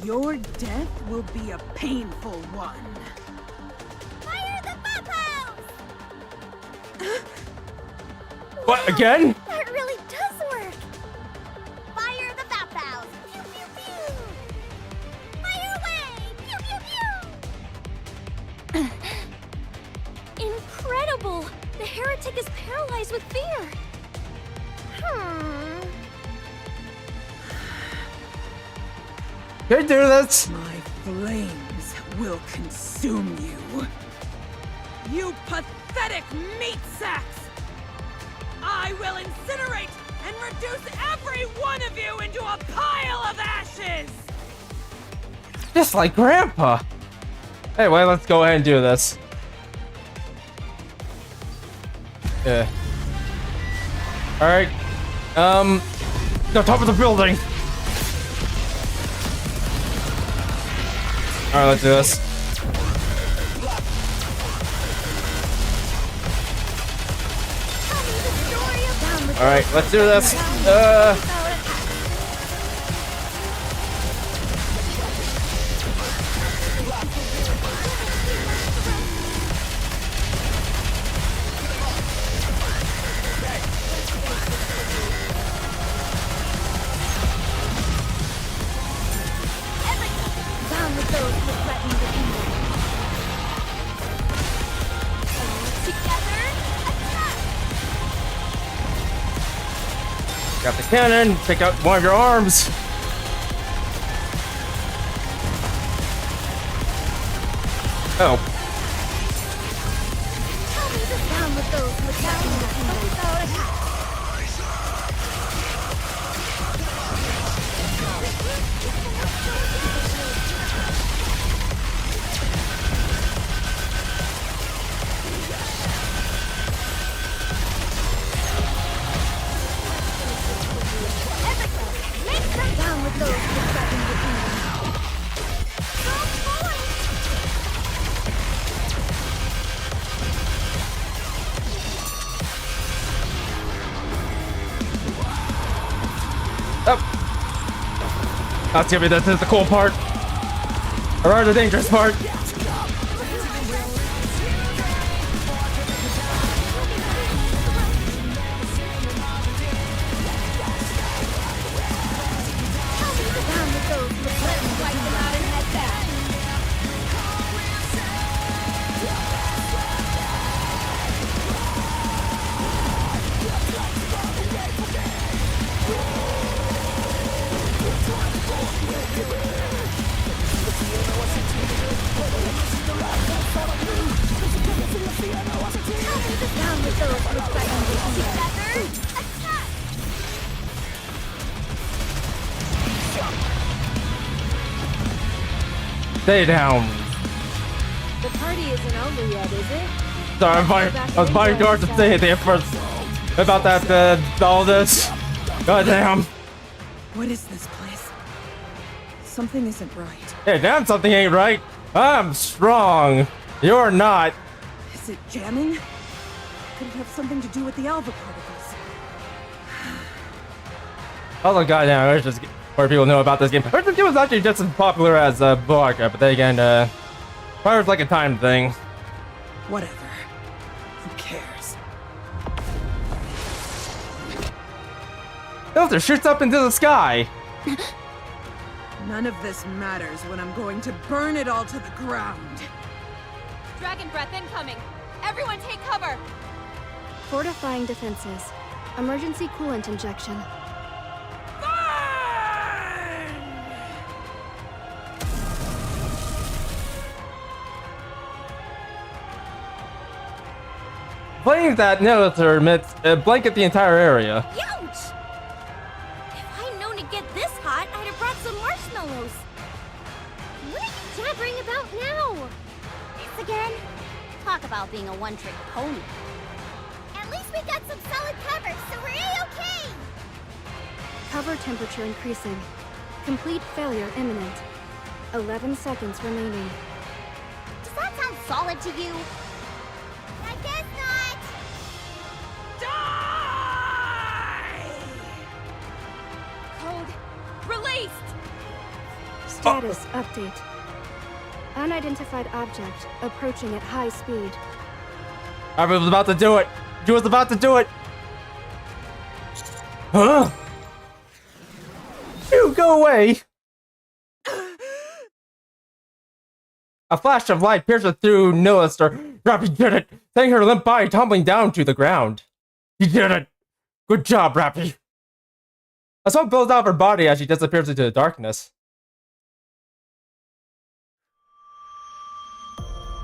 your death will be a painful one. Fire the bomb house! What, again? That really does work! Fire the Bap House! Pew pew pew! Fire away! Pew pew pew! Incredible! The heretic is paralyzed with fear! Can you do this? My flames will consume you. You pathetic meat sacks! I will incinerate and reduce every one of you into a pile of ashes! Just like Grandpa. Anyway, let's go ahead and do this. Yeah. Alright. Go top of the building. Alright, let's do this. Alright, let's do this. Down with those who threaten the kingdom. Together, attack! Got the cannon. Pick out one of your arms. Oh. Down with those who threaten the kingdom. Down with those who threaten the kingdom. Oh. That's gonna be the cool part. Or the dangerous part. Down with those who threaten to wipe them out and head back. Stay down. The party isn't over yet, is it? Sorry, I was buying Darth to say it there first. About that, all this. Goddamn. What is this place? Something isn't right. Hey, damn, something ain't right. I'm strong. You're not. Is it jamming? Could it have something to do with the alpha particles? Also, goddamn, I just more people know about this game. It was actually just as popular as Barca, but then again, probably was like a time thing. Whatever. Who cares? Filter shoots up into the sky. None of this matters when I'm going to burn it all to the ground. Dragon breath incoming. Everyone take cover. Fortifying defenses. Emergency coolant injection. Flames that Nilithor emits blanket the entire area. Ouch! If I'd known to get this hot, I'd have brought some marshmallows. What are you jabbering about now? This again? Talk about being a one-trick pony. At least we got some solid cover, so we're A-okay! Cover temperature increasing. Complete failure imminent. 11 seconds remaining. Does that sound solid to you? I guess not! Code released. Status update. Unidentified object approaching at high speed. I was about to do it. She was about to do it. Huh? You go away. A flash of light pierces through Nilithor. Rappy did it, seeing her limp body tumbling down to the ground. He did it. Good job, Rappy. A smoke blows out of her body as she disappears into the darkness.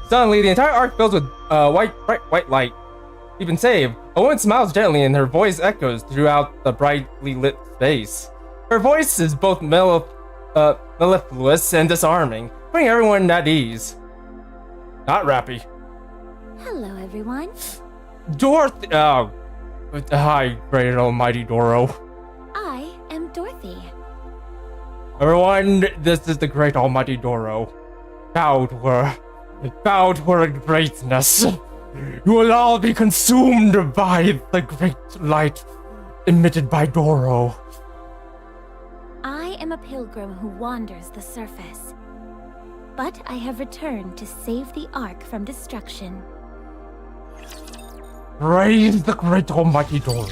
Suddenly, the entire arc fills with bright white light. You've been saved. A woman smiles gently and her voice echoes throughout the brightly lit space. Her voice is both mellifluous and disarming, putting everyone at ease. Not Rappy. Hello, everyone. Dorothy. Oh. Hi, great and almighty Doro. I am Dorothy. Everyone, this is the great almighty Doro. Bow to her. Bow to her greatness. You will all be consumed by the great light emitted by Doro. I am a pilgrim who wanders the surface. But I have returned to save the Ark from destruction. Praise the great almighty Doro.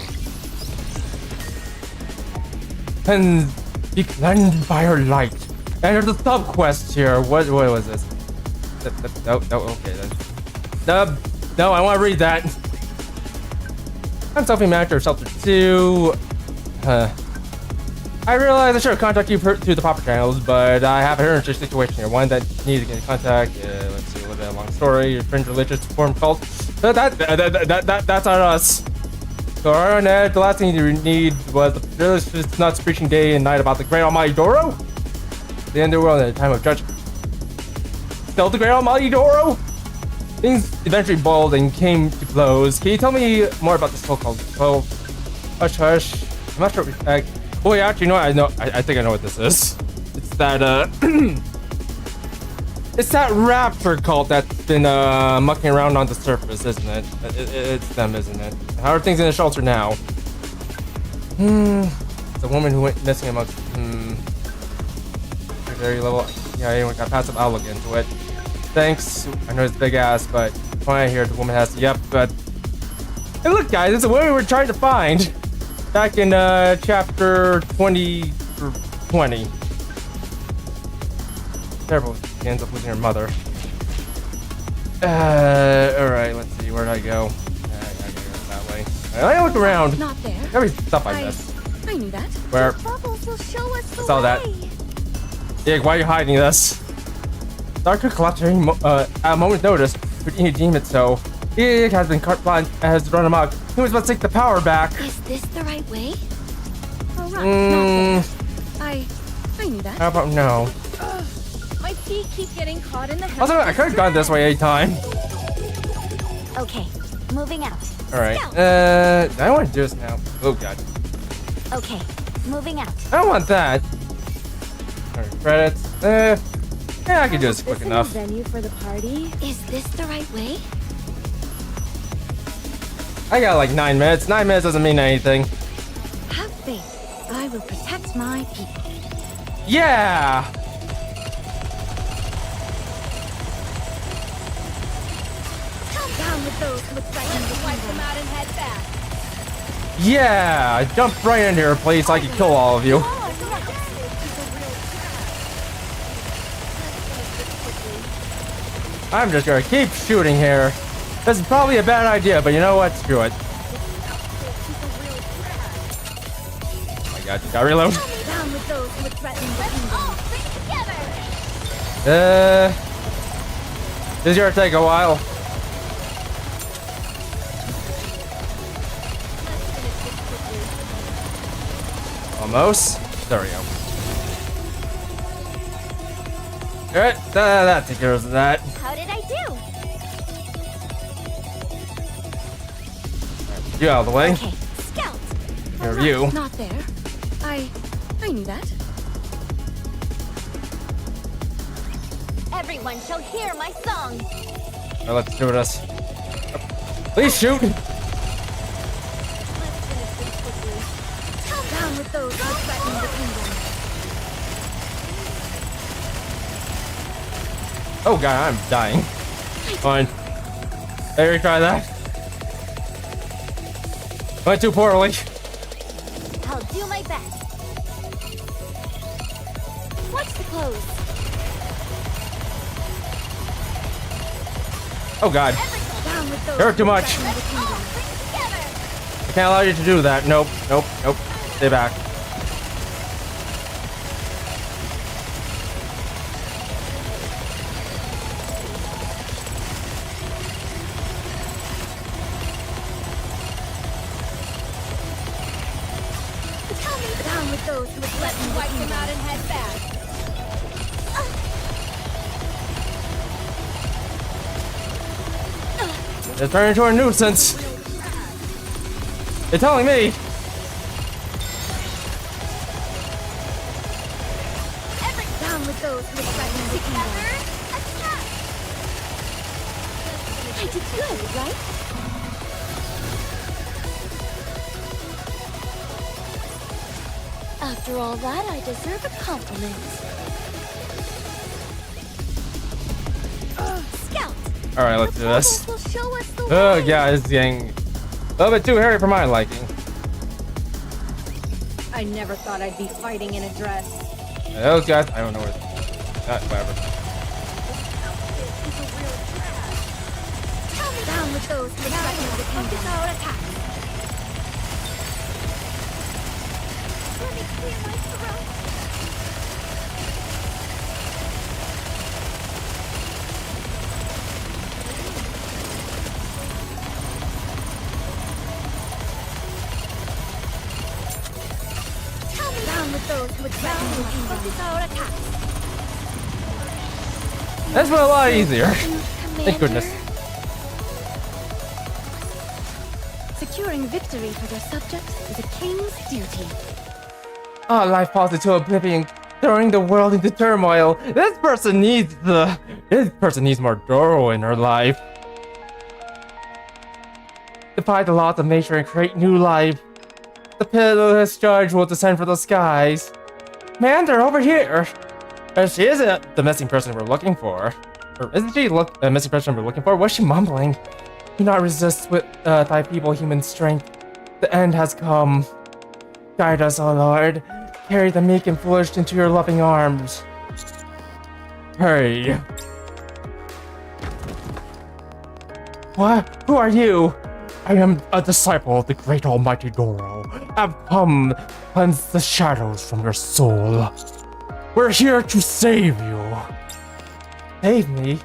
And be cleansed by her light. And there's a sub-quest here. What was this? No, okay then. No, I want to read that. I'm Sophie Manager of Shelter 2. I realize I should have contacted you through the proper channels, but I have an urgent situation here. One that needs to get in contact. Let's see, a little bit of a long story. Your friend's religious form cult. That's on us. So Arnett, the last thing you need was the religious nuts preaching day and night about the great almighty Doro. The underworld at a time of judgment. Still the great almighty Doro? Things eventually boiled and came to blows. Can you tell me more about this so-called hush hush? I'm not sure. Oh yeah, actually, I think I know what this is. It's that it's that rapper cult that's been mucking around on the surface, isn't it? It's them, isn't it? How are things in the shelter now? It's a woman who went missing amongst very level. Yeah, anyone got passive outlook into it. Thanks. I know it's big ass, but when I hear the woman has but hey, look, guys, it's a woman we're trying to find. Back in chapter 20 or 20. Terrible. She ends up losing her mother. Alright, let's see. Where did I go? I gotta go that way. I look around. Not there. Every stuff I miss. I knew that. Where? Bubbles will show us the I saw that. Yeah, why are you hiding this? Dark could collapse at a moment's notice, but he deem it so. He has been carte blanche and has run amok. He was about to take the power back. Is this the right way? Oh, right. Not there. I knew that. How about no? My My feet keep getting caught in the hem Also, of I this could have gone this way 8 times. Okay, moving out. Alright, I want to do this now. Oh god. Okay, moving out. I don't want that. Alright, credits. Yeah, I can do this quick enough. Venue for the party? Is this the right way? I got like 9 minutes. 9 minutes doesn't mean anything. Have faith. I will protect my people. Yeah! Down with those who would threaten to wipe them out and head back. Yeah! Jump right in here, please, so I can kill all of you. I'm just gonna keep shooting here. This is probably a bad idea, but you know what? Screw it. Oh my god, gotta reload. Down with those who would threaten the kingdom. This is gonna take a while. Almost. There we go. Alright, that takes care of that. How did I do? You out of the way. Okay, scout. Here you. Not there. I knew that. Everyone shall hear my song. Alright, let's do this. Please shoot. Down with those who would threaten the kingdom. Oh god, I'm dying. Fine. Hey, retry that. Went too poorly. I'll do my best. Watch the clothes. Oh god. Down with those You hurt too who would much. threaten the kingdom. I can't allow you to do that. Nope, nope, nope. Stay back. Down with those who would threaten to wipe them out and head back. It's turning into a nuisance. You're telling me. Down with those who would threaten the kingdom. I did good, right? After all that, I deserve a compliment. Scout. All right, let's do this. Will show us the Oh way. yeah, it's getting a little bit too hairy for my liking. I never thought I'd be fighting in a dress. Those guys, I don't know where. Whatever. Down with those who would threaten the kingdom. Let me clear my throat. Down with those who would threaten the kingdom. That's been a lot easier. Thank goodness. Securing victory for their subjects is a king's duty. Oh, life falls into oblivion, throwing the world into turmoil. This person needs more Doro in her life. Defy the laws of nature and create new life. The pitiless judge will descend from the skies. Man, they're over here. She isn't the missing person we're looking for. Or isn't she the missing person we're looking for? What's she mumbling? Do not resist with thy feeble human strength. The end has come. Guide us, O Lord. Carry the meek and foolish into your loving arms. Hurry. What? Who are you? I am a disciple of the great almighty Doro. I've come to cleanse the shadows from your soul. We're here to save you. Save me?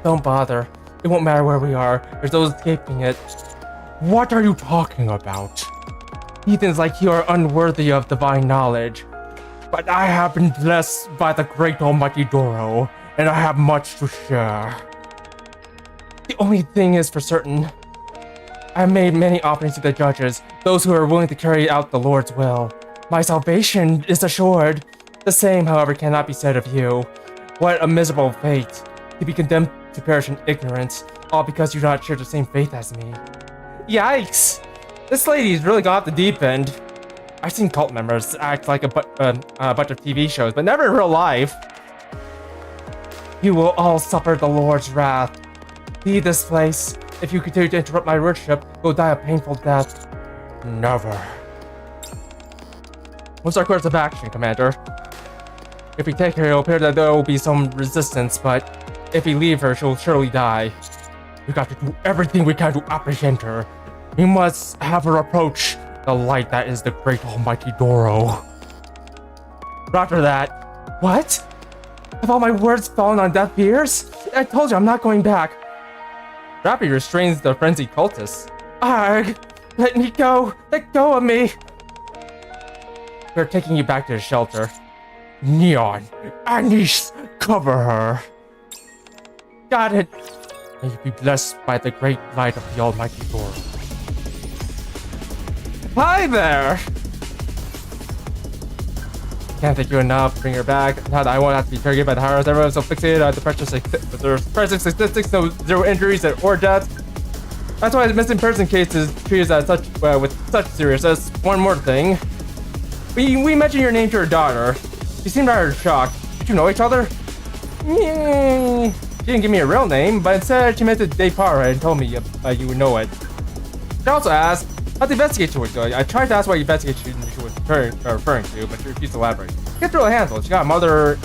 Don't bother. It won't matter where we are. There's those escaping it. What are you talking about? Heathens like you are unworthy of divine knowledge. But I have been blessed by the great almighty Doro, and I have much to share. The only thing is for certain, I have made many offerings to the judges, those who are willing to carry out the Lord's will. My salvation is assured. The same, however, cannot be said of you. What a miserable fate, to be condemned to perish in ignorance, all because you do not share the same faith as me. Yikes! This lady's really gone off the deep end. I've seen cult members act like a bunch of TV shows, but never in real life. You will all suffer the Lord's wrath. Leave this place. If you continue to interrupt my worship, you'll die a painful death. Never. What's our course of action, Commander? If we take her, it'll appear that there will be some resistance, but if we leave her, she'll surely die. We got to do everything we can to apprehend her. We must have her approach the light that is the great almighty Doro. But after that, what? Have all my words fallen on deaf ears? I told you I'm not going back. Rappy restrains the frenzied cultists. Arg! Let me go! Let go of me! We're taking you back to the shelter. Neon, Anis, cover her. Got it. May you be blessed by the great light of the almighty Doro. Hi there! Can't thank you enough. Bring her back. Now that I won't have to be targeted by the horrors. Everyone's so fixated on the precious statistics, no zero injuries or deaths. That's why the missing person case is treated as such with such seriousness. One more thing. We mentioned your name to her daughter. She seemed rather shocked. Did you know each other? She didn't give me a real name, but instead she mentioned Depara and told me you would know it. She also asked how the investigation was going. I tried to ask what investigation she was referring to, but she refused to elaborate. She can't really handle it. She got a mother.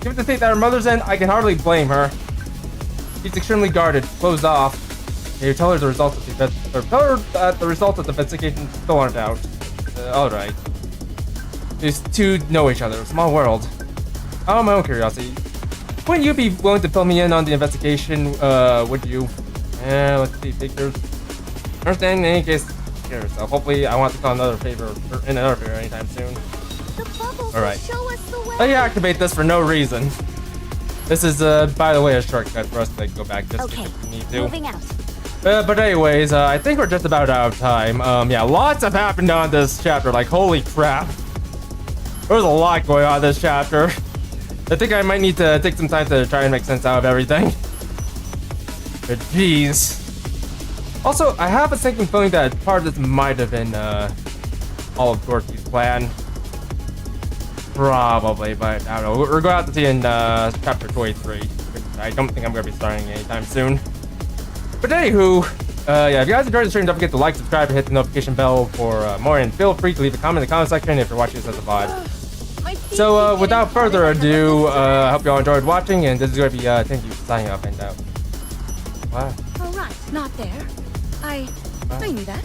Given the state that her mother's in, I can hardly blame her. She's extremely guarded, closed off. You tell her the results of the results of the investigation still aren't out. All right. These two know each other. Small world. Out of my own curiosity, wouldn't you be willing to fill me in on the investigation? Would you? Let's see. Pictures. Understand in any case, here, so hopefully I want to call another favor anytime soon. Alright. Let me activate this for no reason. This is by the way a shortcut for us to go back just if we need to. Moving out. But anyways, I think we're just about out of time. Yeah, lots have happened on this chapter, like holy crap. There's a lot going on in this chapter. I think I might need to take some time to try and make sense out of everything. But jeez. Also, I have a sinking feeling that part of this might have been all of Dorothy's plan. Probably, but I don't know. We're going to have to see in chapter 23. I don't think I'm going to be starting anytime soon. But anywho, yeah, if you guys enjoyed the stream, don't forget to like, subscribe, and hit the notification bell for more. And feel free to leave a comment in the comment section if you're watching this as a VOD. So without further ado, I hope you all enjoyed watching, and this is going to be thank you for signing up. And wow. All right, not there. I knew that.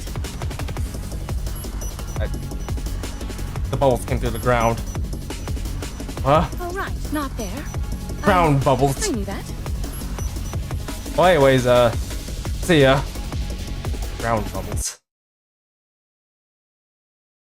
The bubbles came through the ground. Huh? All right, not there. Ground bubbles. I knew that. Well, anyways, see ya. Ground bubbles.